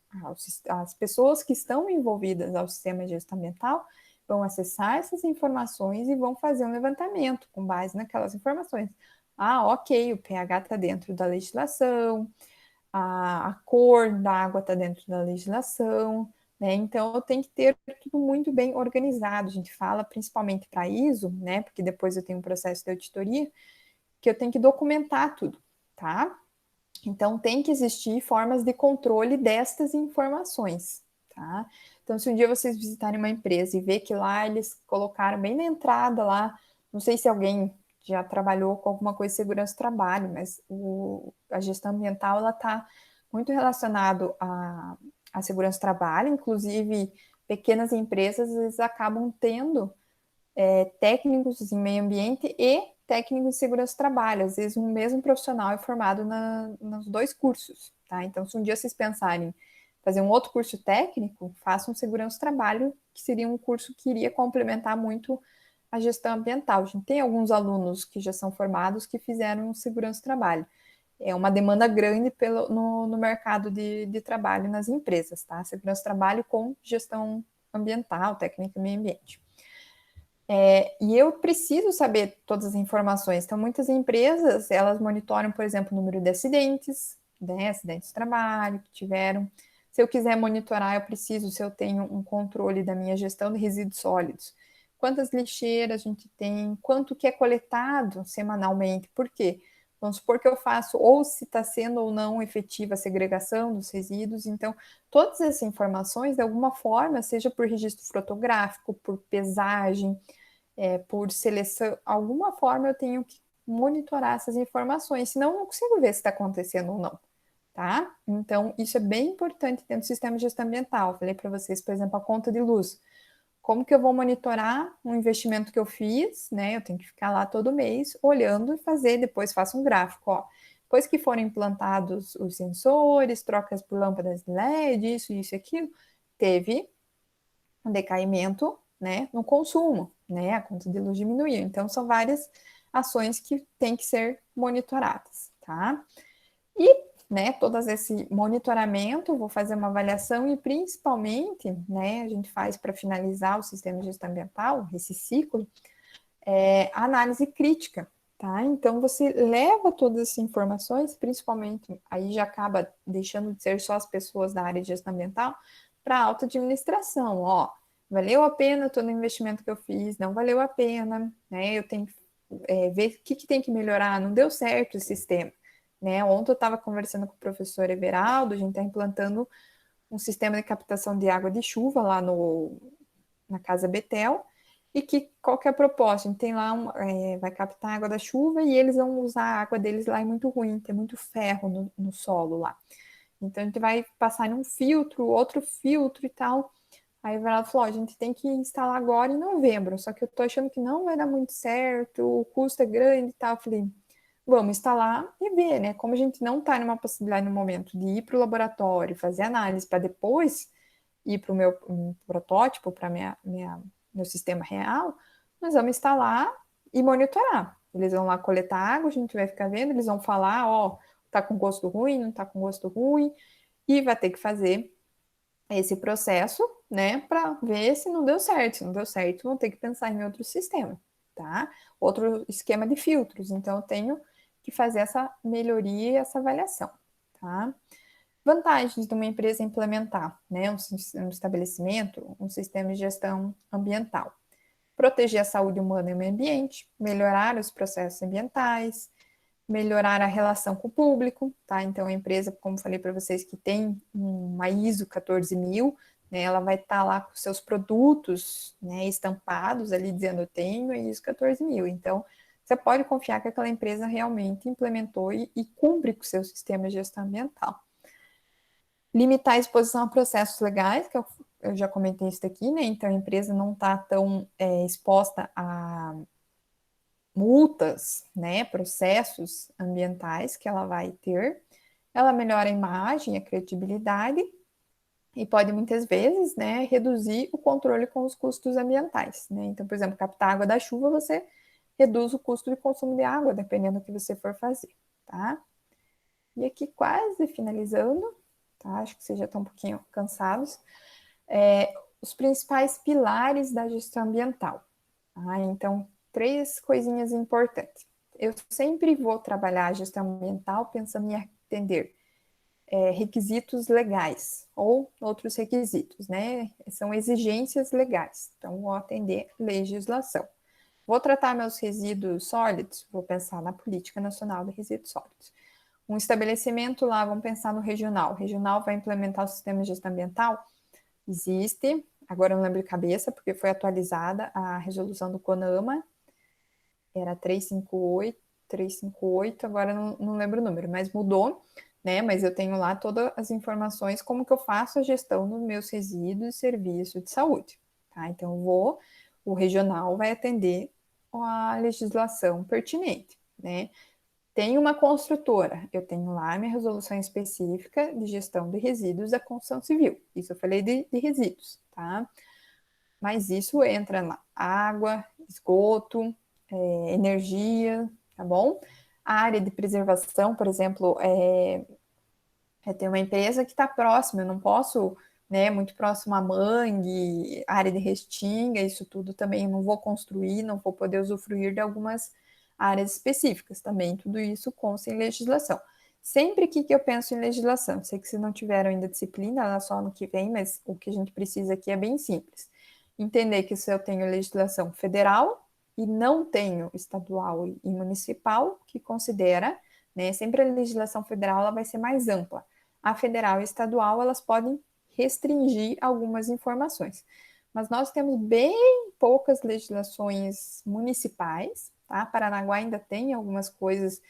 as pessoas que estão envolvidas ao sistema de gestão ambiental vão acessar essas informações e vão fazer um levantamento com base naquelas informações. Ok, o pH está dentro da legislação, a cor da água está dentro da legislação, né? Então eu tenho que ter tudo muito bem organizado. A gente fala principalmente para ISO, né? Porque depois eu tenho um processo de auditoria, que eu tenho que documentar tudo, tá? Então, tem que existir formas de controle destas informações, tá? Então, se um dia vocês visitarem uma empresa e ver que lá eles colocaram bem na entrada lá, não sei se alguém já trabalhou com alguma coisa de segurança do trabalho, mas a gestão ambiental, ela está muito relacionada à segurança do trabalho, inclusive pequenas empresas, eles acabam tendo técnicos em meio ambiente e técnicos de segurança do trabalho. Às vezes, um mesmo profissional é formado nos dois cursos, tá? Então, se um dia vocês pensarem em fazer um outro curso técnico, façam segurança do trabalho, que seria um curso que iria complementar muito a gestão ambiental. A gente tem alguns alunos que já são formados que fizeram segurança do trabalho. É uma demanda grande no mercado de trabalho nas empresas, tá? Segurança do trabalho com gestão ambiental, técnica e meio ambiente. E eu preciso saber todas as informações. Então, muitas empresas, elas monitoram, por exemplo, o número de acidentes, né, acidentes de trabalho que tiveram. Se eu quiser monitorar, eu preciso, se eu tenho um controle da minha gestão de resíduos sólidos. Quantas lixeiras a gente tem, quanto que é coletado semanalmente, por quê? Vamos supor que eu faço, ou se está sendo ou não efetiva a segregação dos resíduos. Então, todas essas informações, de alguma forma, seja por registro fotográfico, por pesagem, por seleção, alguma forma eu tenho que monitorar essas informações, senão eu não consigo ver se está acontecendo ou não, tá? Então, isso é bem importante dentro do sistema de gestão ambiental. Falei para vocês, por exemplo, a conta de luz. Como que eu vou monitorar um investimento que eu fiz, né? Eu tenho que ficar lá todo mês olhando e fazer, depois faço um gráfico, ó. Depois que foram implantados os sensores, trocas por lâmpadas de LED, isso e aquilo, teve um decaimento, né, no consumo, né? A conta de luz diminuiu. Então, são várias ações que têm que ser monitoradas, tá? E, né, todo esse monitoramento, vou fazer uma avaliação e principalmente, né, a gente faz para finalizar o sistema de gestão ambiental, esse ciclo, a análise crítica, tá? Então, você leva todas essas informações, principalmente, aí já acaba deixando de ser só as pessoas da área de gestão ambiental, para a alta administração, ó, valeu a pena todo o investimento que eu fiz, não valeu a pena, né, eu tenho que ver o que tem que melhorar, não deu certo o sistema, né, ontem eu estava conversando com o professor Everaldo, a gente está implantando um sistema de captação de água de chuva lá na Casa Betel, e que qual que é a proposta? A gente tem lá, vai captar a água da chuva e eles vão usar a água deles lá, é muito ruim, tem muito ferro no solo lá. Então a gente vai passar em um filtro, outro filtro e tal. Aí o Everaldo falou, a gente tem que instalar agora em novembro, só que eu tô achando que não vai dar muito certo, o custo é grande e tal. Eu falei, vamos instalar e ver, né? Como a gente não está numa possibilidade no momento de ir para o laboratório, fazer análise para depois ir para o meu protótipo, para meu sistema real, nós vamos instalar e monitorar. Eles vão lá coletar água, a gente vai ficar vendo, eles vão falar, ó, tá com gosto ruim, não tá com gosto ruim, e vai ter que fazer esse processo, né, para ver se não deu certo. Se não deu certo, vão ter que pensar em outro sistema, tá? Outro esquema de filtros. Então, eu tenho que fazer essa melhoria e essa avaliação, tá? Vantagens de uma empresa implementar, né, um estabelecimento, um sistema de gestão ambiental. Proteger a saúde humana e o meio ambiente, melhorar os processos ambientais, melhorar a relação com o público, tá? Então, a empresa, como falei para vocês, que tem uma ISO 14000, né, ela vai estar lá com seus produtos, né, estampados ali, dizendo, eu tenho a ISO 14000. Então, você pode confiar que aquela empresa realmente implementou e cumpre com o seu sistema de gestão ambiental. Limitar a exposição a processos legais, que eu já comentei isso aqui, né? Então, a empresa não está tão exposta a multas, né, processos ambientais que ela vai ter. Ela melhora a imagem, a credibilidade e pode muitas vezes, né, reduzir o controle com os custos ambientais, né? Então, por exemplo, captar água da chuva, você reduz o custo de consumo de água, dependendo do que você for fazer, tá? E aqui quase finalizando, tá? Acho que vocês já estão um pouquinho cansados. Os principais pilares da gestão ambiental. Tá? Então, 3 coisinhas importantes. Eu sempre vou trabalhar a gestão ambiental pensando em atender requisitos legais ou outros requisitos, né? São exigências legais. Então, vou atender legislação. Vou tratar meus resíduos sólidos, vou pensar na Política Nacional de Resíduos Sólidos. Um estabelecimento lá, vamos pensar no regional. O regional vai implementar o sistema de gestão ambiental? Existe, agora eu não lembro de cabeça, porque foi atualizada a resolução do CONAMA, era 358, agora não lembro o número, mas mudou, né? Mas eu tenho lá todas as informações, como que eu faço a gestão dos meus resíduos e serviços de saúde, tá? Então, o regional vai atender a legislação pertinente, né? Tem uma construtora, eu tenho lá minha resolução específica de gestão de resíduos da construção civil. Isso eu falei de resíduos, tá? Mas isso entra na água, esgoto, energia, tá bom? A área de preservação, por exemplo, tem uma empresa que está próxima, eu não posso, né, muito próximo a mangue, área de restinga, isso tudo também eu não vou construir, não vou poder usufruir de algumas áreas específicas também, tudo isso consta em legislação. Sempre que eu penso em legislação, sei que vocês não tiveram ainda disciplina, ela só ano que vem, mas o que a gente precisa aqui é bem simples. Entender que se eu tenho legislação federal e não tenho estadual e municipal, que considera, né, sempre a legislação federal ela vai ser mais ampla. A federal e estadual, elas podem restringir algumas informações. mas nós temos bem poucas legislações municipais, tá? Paranaguá ainda tem algumas coisas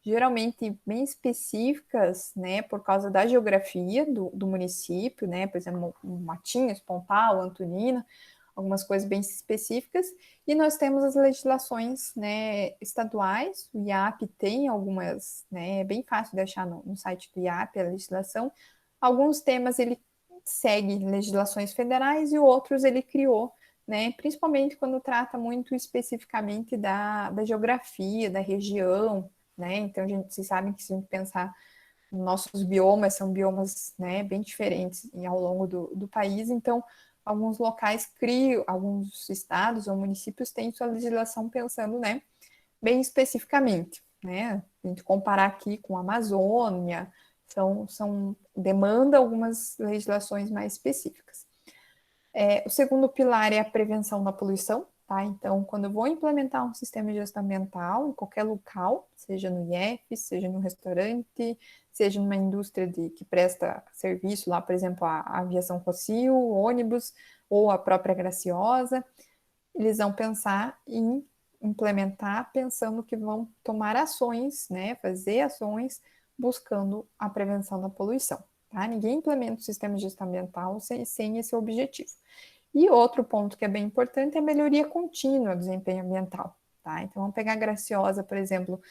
geralmente bem específicas, né, por causa da geografia do município, né, por exemplo, Matinhos, Pontal, Antonina, algumas coisas bem específicas, e nós temos as legislações, né, estaduais, o IAP tem algumas, né, é bem fácil de achar no site do IAP a legislação, alguns temas ele segue legislações federais e outros ele criou, né, principalmente quando trata muito especificamente da geografia, da região, né, então a gente, vocês sabem que se a gente pensar nossos biomas são biomas, né, bem diferentes ao longo do país, então alguns locais criam, alguns estados ou municípios têm sua legislação pensando, né, bem especificamente, né, a gente comparar aqui com a Amazônia, demanda algumas legislações mais específicas. O segundo pilar é a prevenção da poluição, tá? Então, quando eu vou implementar um sistema de gestão ambiental em qualquer local, seja no IF, seja no restaurante, seja numa indústria que presta serviço lá, por exemplo, a aviação fossil, ônibus ou a própria Graciosa, eles vão pensar em implementar pensando que vão tomar ações, né, fazer ações buscando a prevenção da poluição. Tá? Ninguém implementa o sistema de gestão ambiental sem esse objetivo. E outro ponto que é bem importante é a melhoria contínua do desempenho ambiental. Tá? Então, vamos pegar a Graciosa, por exemplo,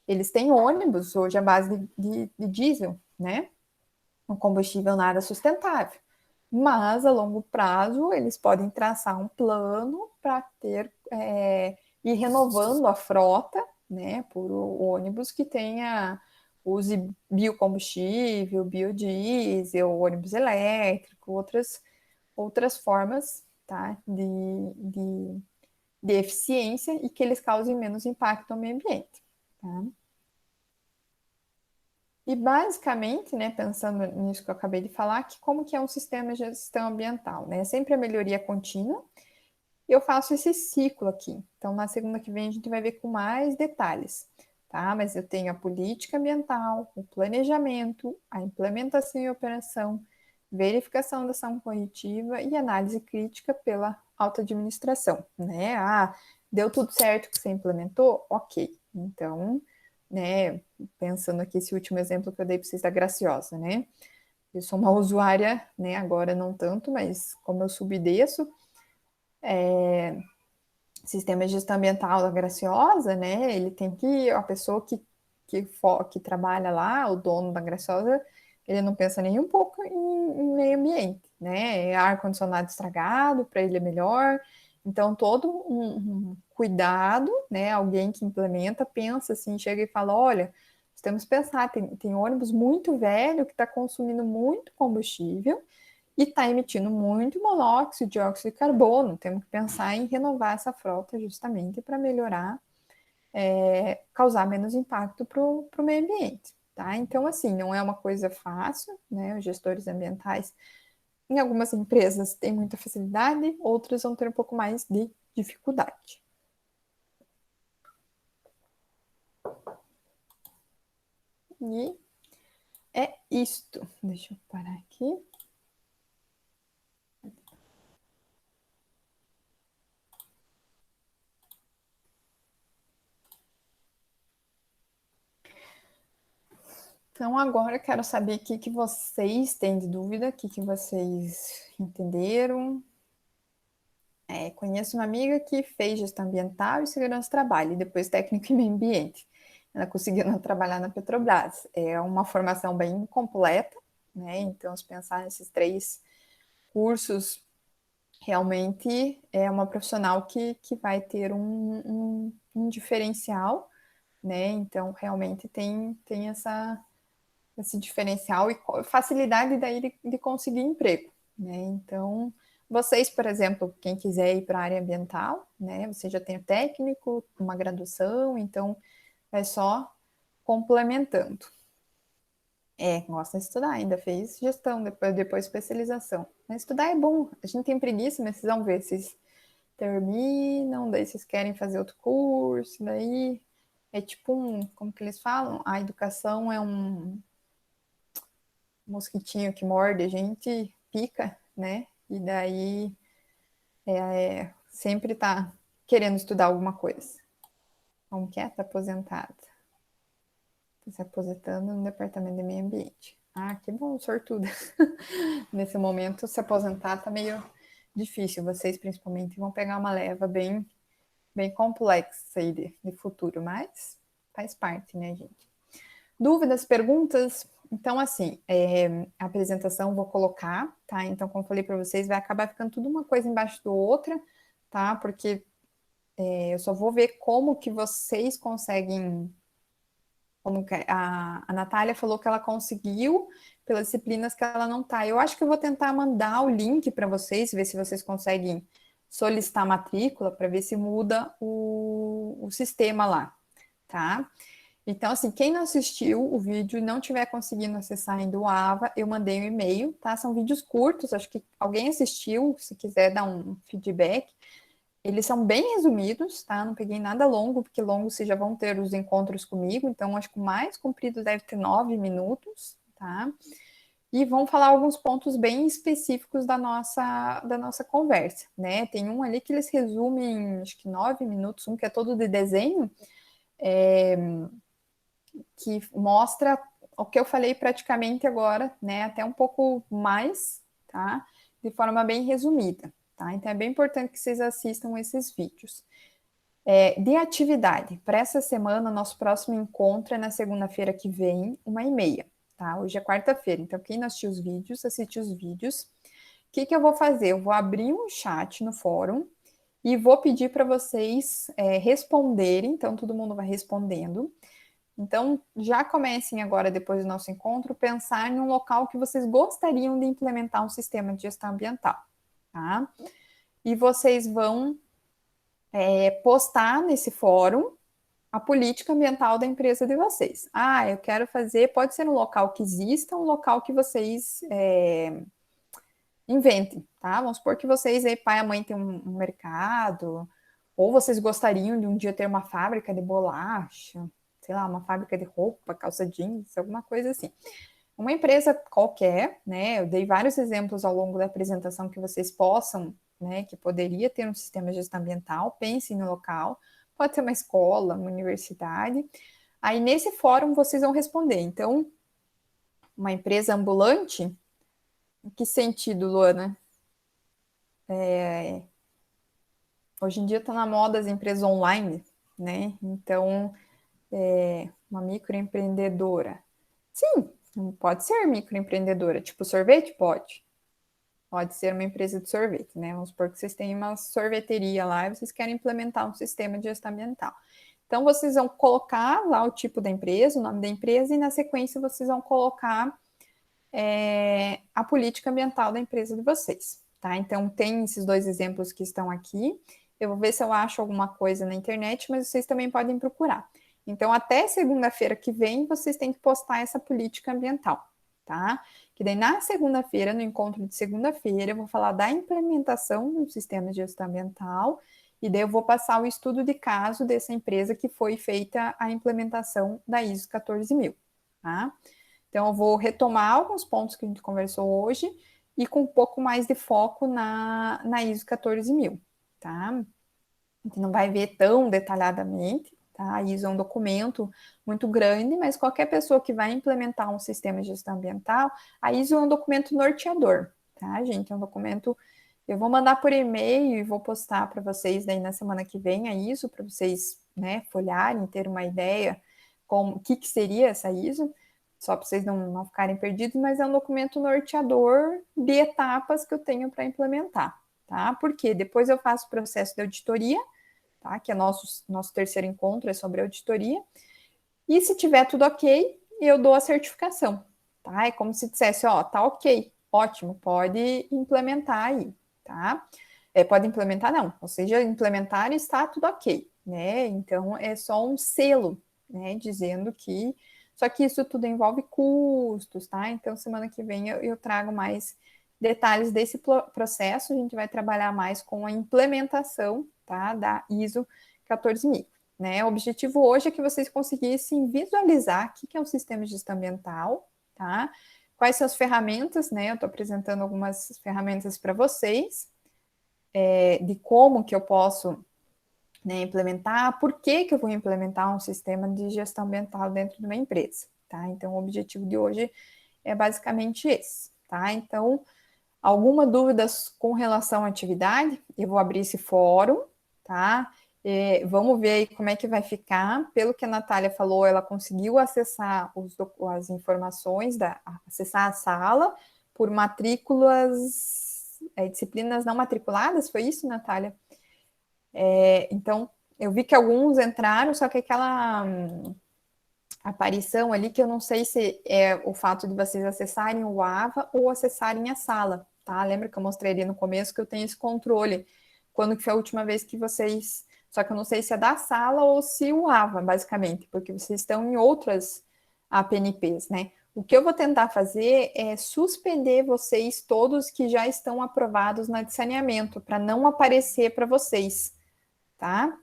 eles têm ônibus hoje à base de diesel, né? Um combustível nada sustentável. Mas, a longo prazo, eles podem traçar um plano para ir renovando a frota, né, por ônibus que tenha use biocombustível, biodiesel, ônibus elétrico, outras formas, tá, de eficiência e que eles causem menos impacto ao meio ambiente. Tá? E basicamente, né, pensando nisso que eu acabei de falar, que como que é um sistema de gestão ambiental, né? Sempre a melhoria contínua. Eu faço esse ciclo aqui. Então, na segunda que vem, a gente vai ver com mais detalhes, tá? Mas eu tenho a política ambiental, o planejamento, a implementação e operação, verificação da ação corretiva e análise crítica pela alta administração, né? Ah, deu tudo certo que você implementou? Ok. Então, né, pensando aqui esse último exemplo que eu dei para vocês da Graciosa, né? Eu sou uma usuária, né, agora não tanto, mas como eu subdesço, sistema de gestão ambiental da Graciosa, né? Ele tem que, a pessoa que trabalha lá, o dono da Graciosa, ele não pensa nem um pouco em meio ambiente, né? Ar-condicionado estragado, para ele é melhor. Então, todo um cuidado, né? Alguém que implementa, pensa assim, chega e fala: olha, temos que pensar, tem ônibus muito velho que está consumindo muito combustível e está emitindo muito monóxido, dióxido de carbono. Temos que pensar em renovar essa frota justamente para melhorar, causar menos impacto para o meio ambiente. Tá? Então, assim, não é uma coisa fácil, né? Os gestores ambientais, em algumas empresas, têm muita facilidade, outras vão ter um pouco mais de dificuldade. E é isto. Deixa eu parar aqui. Então, agora eu quero saber o que vocês têm de dúvida, o que vocês entenderam. Conheço uma amiga que fez gestão ambiental e segurança do trabalho, e depois técnico em meio ambiente. Ela conseguiu não trabalhar na Petrobras. É uma formação bem completa, né? Então, se pensar nesses 3 cursos, realmente é uma profissional que vai ter um diferencial, né? Então, realmente tem esse diferencial e facilidade daí de conseguir emprego, né? Então, vocês, por exemplo, quem quiser ir para a área ambiental, né? Você já tem o técnico, uma graduação, então é só complementando. Gosta de estudar, ainda fez gestão, depois especialização. Mas estudar é bom, a gente tem preguiça, mas vocês vão ver, vocês terminam, daí vocês querem fazer outro curso, daí é tipo como que eles falam? A educação é um mosquitinho que morde a gente, pica, né? E daí sempre está querendo estudar alguma coisa. Como que é? Está aposentada. Está se aposentando no departamento de meio ambiente. Ah, que bom, sortuda. Nesse momento, se aposentar está meio difícil. Vocês, principalmente, vão pegar uma leva bem complexa aí de futuro, mas faz parte, né, gente? Dúvidas, perguntas? Então, assim, a apresentação vou colocar, tá? Então, como falei para vocês, vai acabar ficando tudo uma coisa embaixo do outra, tá? Porque eu só vou ver como que vocês conseguem. Como que a Natália falou que ela conseguiu pelas disciplinas que ela não tá. Eu acho que eu vou tentar mandar o link para vocês, ver se vocês conseguem solicitar a matrícula para ver se muda o sistema lá, tá? Então, assim, quem não assistiu o vídeo e não tiver conseguindo acessar ainda o AVA, eu mandei um e-mail, tá? São vídeos curtos, acho que alguém assistiu, se quiser dar um feedback. Eles são bem resumidos, tá? Não peguei nada longo, porque longo vocês já vão ter os encontros comigo, então acho que o mais comprido deve ter 9 minutos, tá? E vão falar alguns pontos bem específicos da nossa conversa, né? Tem um ali que eles resumem, acho que 9 minutos, um que é todo de desenho, que mostra o que eu falei praticamente agora, né? Até um pouco mais, tá? De forma bem resumida, tá? Então é bem importante que vocês assistam esses vídeos. De atividade, para essa semana, nosso próximo encontro é na segunda-feira que vem, 1h30, tá? Hoje é quarta-feira, então quem não assistiu os vídeos, assiste os vídeos. O que eu vou fazer? Eu vou abrir um chat no fórum e vou pedir para vocês responderem, então todo mundo vai respondendo. Então, já comecem agora, depois do nosso encontro, pensar em um local que vocês gostariam de implementar um sistema de gestão ambiental, tá? E vocês vão postar nesse fórum a política ambiental da empresa de vocês. Ah, eu quero fazer, pode ser um local que exista, um local que vocês inventem, tá? Vamos supor que vocês, aí, pai e mãe, tem um mercado, ou vocês gostariam de um dia ter uma fábrica de bolacha, sei lá, uma fábrica de roupa, calça jeans, alguma coisa assim. Uma empresa qualquer, né? Eu dei vários exemplos ao longo da apresentação que vocês possam, né? Que poderia ter um sistema de gestão ambiental, pensem no local, pode ser uma escola, uma universidade. Aí nesse fórum vocês vão responder. Então, uma empresa ambulante, em que sentido, Luana? Hoje em dia está na moda as empresas online, né? Então, uma microempreendedora. Sim, pode ser microempreendedora. Tipo sorvete? Pode. Pode ser uma empresa de sorvete, né? Vamos supor que vocês têm uma sorveteria lá e vocês querem implementar um sistema de gestão ambiental. Então, vocês vão colocar lá o tipo da empresa, o nome da empresa, e na sequência vocês vão colocar a política ambiental da empresa de vocês, tá? Então, tem esses dois exemplos que estão aqui. Eu vou ver se eu acho alguma coisa na internet, mas vocês também podem procurar. Então, até segunda-feira que vem, vocês têm que postar essa política ambiental, tá? Que daí na segunda-feira, no encontro de segunda-feira, eu vou falar da implementação do sistema de gestão ambiental e daí eu vou passar o estudo de caso dessa empresa que foi feita a implementação da ISO 14000, tá? Então, eu vou retomar alguns pontos que a gente conversou hoje e com um pouco mais de foco na ISO 14000, tá? A gente não vai ver tão detalhadamente, tá? A ISO é um documento muito grande, mas qualquer pessoa que vai implementar um sistema de gestão ambiental, a ISO é um documento norteador, tá, gente? É um documento. Eu vou mandar por e-mail e vou postar para vocês daí na semana que vem a ISO, para vocês, né, folharem, ter uma ideia o que seria essa ISO, só para vocês não ficarem perdidos, mas é um documento norteador de etapas que eu tenho para implementar, tá? Porque depois eu faço o processo de auditoria, tá? Que é nosso terceiro encontro, é sobre auditoria. E se tiver tudo ok, eu dou a certificação, tá? É como se dissesse, ó, tá ok, ótimo, pode implementar aí, tá? Pode implementar, não, ou seja, implementar está tudo ok, né? Então, é só um selo, né, dizendo que... Só que isso tudo envolve custos, tá? Então, semana que vem eu trago mais detalhes desse processo, a gente vai trabalhar mais com a implementação, tá, da ISO 14000. Né? O objetivo hoje é que vocês conseguissem visualizar o que é um sistema de gestão ambiental, tá? Quais são as ferramentas, né? Eu estou apresentando algumas ferramentas para vocês. de como que eu posso, né, implementar, por que que eu vou implementar um sistema de gestão ambiental dentro de uma empresa, tá? Então, o objetivo de hoje é basicamente esse, tá? Então, alguma dúvidas com relação à atividade, eu vou abrir esse fórum, tá? Vamos ver aí como é que vai ficar. Pelo que a Natália falou, ela conseguiu acessar as informações, acessar a sala por matrículas, disciplinas não matriculadas, foi isso, Natália? Então, eu vi que alguns entraram, só que aquela aparição ali, que eu não sei se é o fato de vocês acessarem o AVA ou acessarem a sala, tá? Lembra que eu mostrei ali no começo que eu tenho esse controle, quando que foi a última vez que vocês... Só que eu não sei se é da sala ou se o AVA, basicamente, porque vocês estão em outras APNPs, né? O que eu vou tentar fazer é suspender vocês todos que já estão aprovados na de saneamento, para não aparecer para vocês, tá?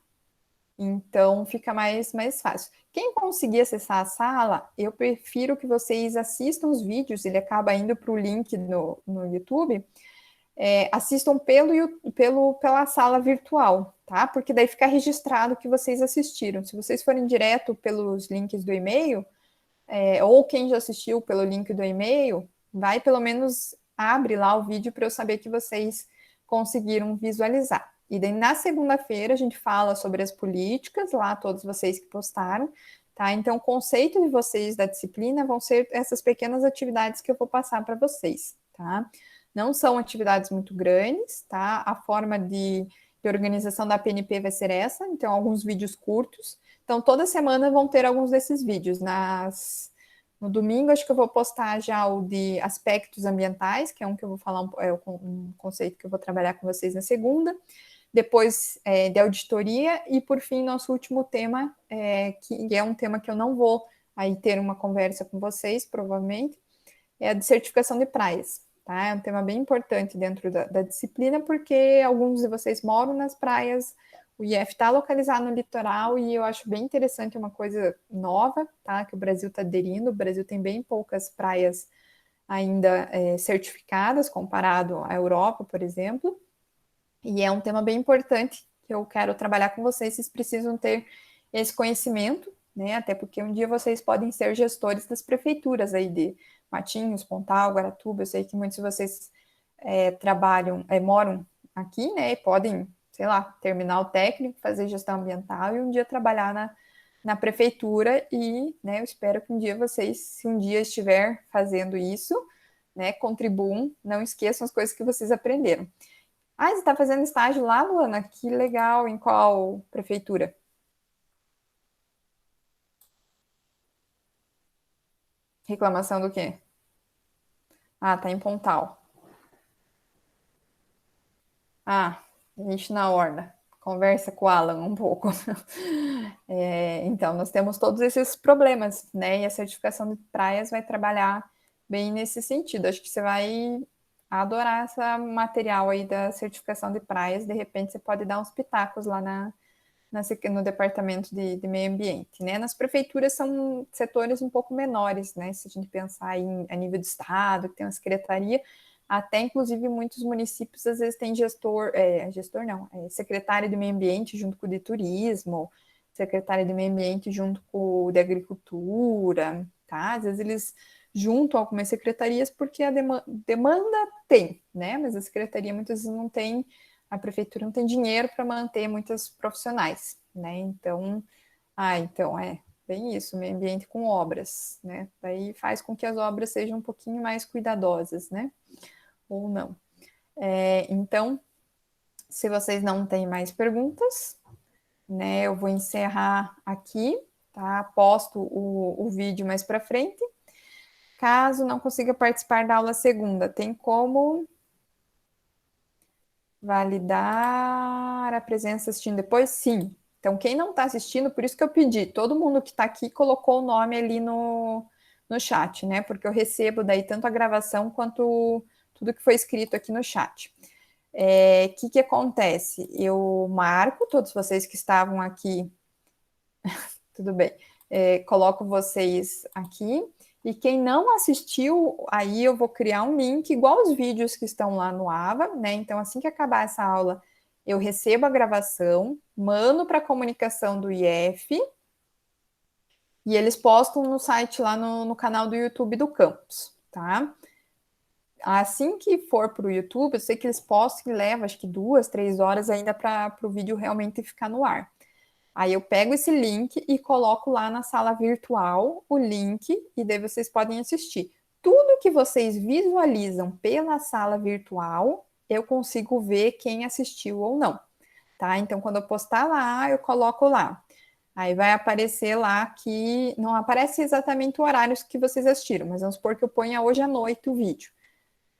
Então fica mais fácil. Quem conseguir acessar a sala, eu prefiro que vocês assistam os vídeos, ele acaba indo para o link no YouTube, assistam pela sala virtual, tá? Porque daí fica registrado que vocês assistiram. Se vocês forem direto pelos links do e-mail, ou quem já assistiu pelo link do e-mail, vai pelo menos abre lá o vídeo para eu saber que vocês conseguiram visualizar. E daí na segunda-feira a gente fala sobre as políticas, lá todos vocês que postaram, tá? Então o conceito de vocês da disciplina vão ser essas pequenas atividades que eu vou passar para vocês, tá? Não são atividades muito grandes, tá? A forma de organização da PNP vai ser essa, então alguns vídeos curtos. Então toda semana vão ter alguns desses vídeos. No domingo, acho que eu vou postar já o de aspectos ambientais, que é um que eu vou falar, um conceito que eu vou trabalhar com vocês na segunda. Depois, de auditoria. E, por fim, nosso último tema, que é um tema que eu não vou aí ter uma conversa com vocês, provavelmente, é a de certificação de praias. Tá? É um tema bem importante dentro da disciplina, porque alguns de vocês moram nas praias, o IF está localizado no litoral e eu acho bem interessante, uma coisa nova, tá? Que o Brasil está aderindo. O Brasil tem bem poucas praias ainda certificadas, comparado à Europa, por exemplo. E é um tema bem importante que eu quero trabalhar com vocês. Vocês precisam ter esse conhecimento, né? Até porque um dia vocês podem ser gestores das prefeituras aí de Matinhos, Pontal, Guaratuba. Eu sei que muitos de vocês moram aqui, né? E podem, sei lá, terminar o técnico, fazer gestão ambiental e um dia trabalhar na prefeitura. E, né, eu espero que um dia vocês, se um dia estiver fazendo isso, né, contribuam, não esqueçam as coisas que vocês aprenderam. Ah, você está fazendo estágio lá, Luana? Que legal. Em qual prefeitura? Reclamação do quê? Ah, tá em Pontal. Ah, a gente na horda. Conversa com o Alan um pouco. Então, nós temos todos esses problemas, né? E a certificação de praias vai trabalhar bem nesse sentido. Acho que você vai adorar esse material aí da certificação de praias. De repente, você pode dar uns pitacos lá no departamento de meio ambiente, né? Nas prefeituras são setores um pouco menores, né? Se a gente pensar a nível de estado, que tem uma secretaria, até inclusive muitos municípios às vezes têm secretário de meio ambiente junto com o de turismo, secretário de meio ambiente junto com o de agricultura, tá? Às vezes eles juntam algumas secretarias porque a demanda tem, né? Mas a secretaria muitas vezes não tem, a prefeitura não tem dinheiro para manter muitos profissionais, né? Então, é bem isso, meio ambiente com obras, né? Daí faz com que as obras sejam um pouquinho mais cuidadosas, né? Ou não. Então, se vocês não têm mais perguntas, né? Eu vou encerrar aqui, tá? Posto o vídeo mais para frente. Caso não consiga participar da aula segunda, tem como validar a presença assistindo depois? Sim. Então, quem não está assistindo, por isso que eu pedi, todo mundo que está aqui colocou o nome ali no chat, né? Porque eu recebo daí tanto a gravação quanto tudo que foi escrito aqui no chat. Que acontece? Eu marco todos vocês que estavam aqui, tudo bem, coloco vocês aqui, E quem não assistiu, aí eu vou criar um link, igual os vídeos que estão lá no Ava, né? Então, assim que acabar essa aula, eu recebo a gravação, mando para a comunicação do IF e eles postam no site lá no canal do YouTube do campus, tá? Assim que for para o YouTube, eu sei que eles postam e leva acho que 2, 3 horas ainda para o vídeo realmente ficar no ar. Aí eu pego esse link e coloco lá na sala virtual o link e daí vocês podem assistir. Tudo que vocês visualizam pela sala virtual, eu consigo ver quem assistiu ou não, tá? Então quando eu postar lá, eu coloco lá. Aí vai aparecer lá que não aparece exatamente o horário que vocês assistiram, mas vamos supor que eu ponha hoje à noite o vídeo.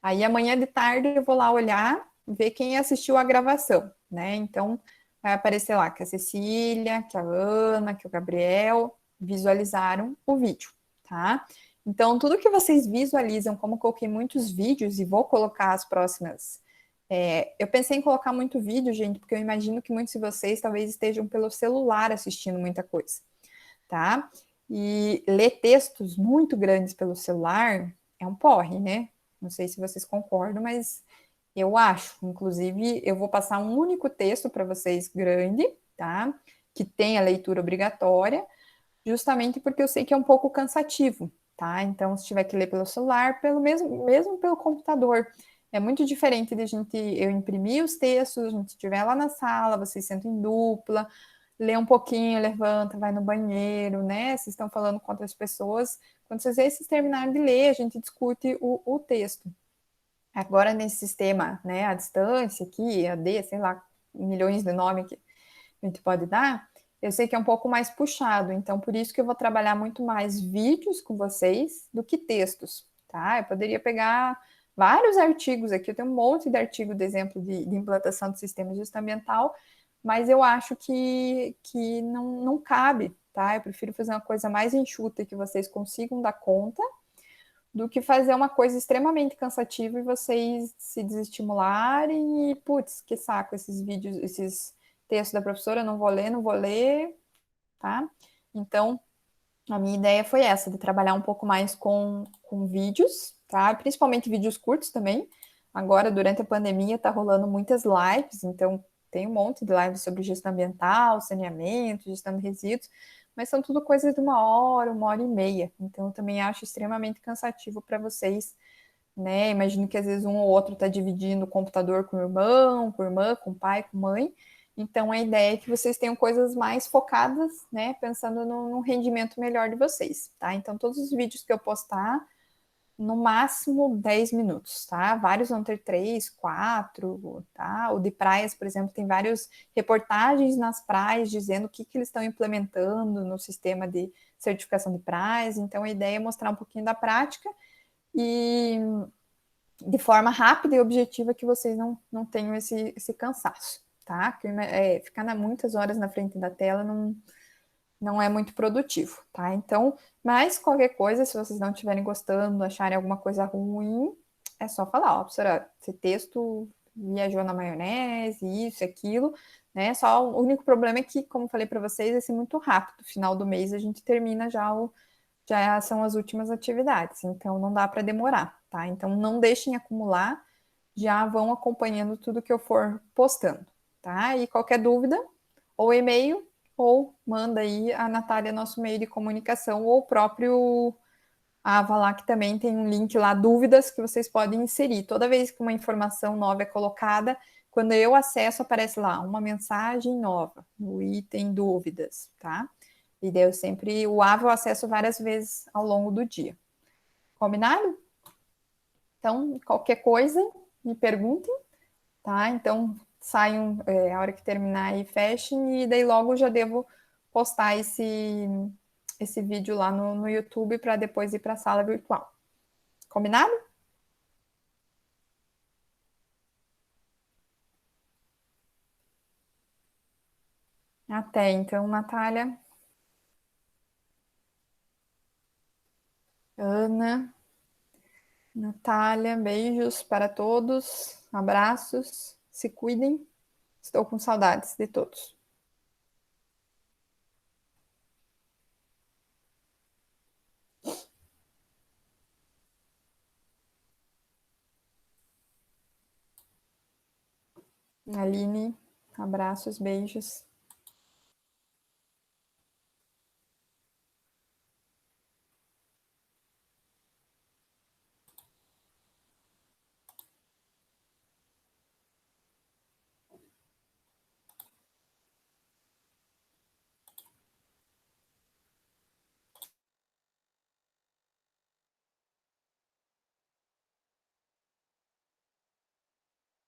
Aí amanhã de tarde eu vou lá olhar, ver quem assistiu a gravação, né? Então vai aparecer lá que a Cecília, que a Ana, que o Gabriel visualizaram o vídeo, tá? Então tudo que vocês visualizam, como eu coloquei muitos vídeos e vou colocar as próximas. Eu pensei em colocar muito vídeo, gente, porque eu imagino que muitos de vocês talvez estejam pelo celular assistindo muita coisa, tá? E ler textos muito grandes pelo celular é um porre, né? Não sei se vocês concordam, mas eu acho. Inclusive, eu vou passar um único texto para vocês grande, tá? Que tem a leitura obrigatória, justamente porque eu sei que é um pouco cansativo, tá? Então, se tiver que ler pelo celular, pelo mesmo pelo computador. É muito diferente de eu imprimir os textos, a gente estiver lá na sala, vocês sentam em dupla, lê um pouquinho, levanta, vai no banheiro, né? Vocês estão falando com outras pessoas. Quando vocês terminarem de ler, a gente discute o texto. Agora, nesse sistema, né, à distância, aqui, AD, sei lá, milhões de nomes que a gente pode dar, eu sei que é um pouco mais puxado. Então, por isso que eu vou trabalhar muito mais vídeos com vocês do que textos, tá? Eu poderia pegar vários artigos aqui, eu tenho um monte de artigo de exemplo de implantação de sistema de gestão ambiental, mas eu acho que não cabe, tá? Eu prefiro fazer uma coisa mais enxuta que vocês consigam dar conta do que fazer uma coisa extremamente cansativa e vocês se desestimularem e, putz, que saco esses vídeos, esses textos da professora, não vou ler, tá? Então, a minha ideia foi essa, de trabalhar um pouco mais com vídeos, tá? Principalmente vídeos curtos também. Agora, durante a pandemia, tá rolando muitas lives, então tem um monte de lives sobre gestão ambiental, saneamento, gestão de resíduos, mas são tudo coisas de 1 hora, 1 hora e meia. Então, eu também acho extremamente cansativo para vocês, né? Imagino que às vezes um ou outro está dividindo o computador com o irmão, com a irmã, com o pai, com a mãe. Então, a ideia é que vocês tenham coisas mais focadas, né? Pensando no rendimento melhor de vocês, tá? Então, todos os vídeos que eu postar, no máximo 10 minutos, tá? Vários vão ter 3, 4, tá? O de praias, por exemplo, tem várias reportagens nas praias dizendo o que eles estão implementando no sistema de certificação de praias. Então, a ideia é mostrar um pouquinho da prática e de forma rápida e objetiva que vocês não tenham esse cansaço, tá? Porque, ficar muitas horas na frente da tela não é muito produtivo, tá? Então, mas qualquer coisa, se vocês não estiverem gostando, acharem alguma coisa ruim, é só falar, ó, professora, esse texto viajou na maionese, isso, aquilo, né? Só o único problema é que, como falei para vocês, vai ser muito rápido. Final do mês a gente termina já são as últimas atividades, então não dá para demorar, tá? Então não deixem acumular, já vão acompanhando tudo que eu for postando, tá? E qualquer dúvida, ou e-mail, ou manda aí a Natália, nosso meio de comunicação, ou o próprio Ava lá, que também tem um link lá, dúvidas, que vocês podem inserir. Toda vez que uma informação nova é colocada, quando eu acesso, aparece lá uma mensagem nova, no item dúvidas, tá? E daí o Ava eu acesso várias vezes ao longo do dia. Combinado? Então, qualquer coisa, me perguntem, tá? Então, saiam a hora que terminar e fechem, e daí logo eu já devo postar esse vídeo lá no YouTube para depois ir para a sala virtual. Combinado? Até então, Natália, Ana, Natália, beijos para todos, abraços, se cuidem, estou com saudades de todos. Aline, abraços, beijos.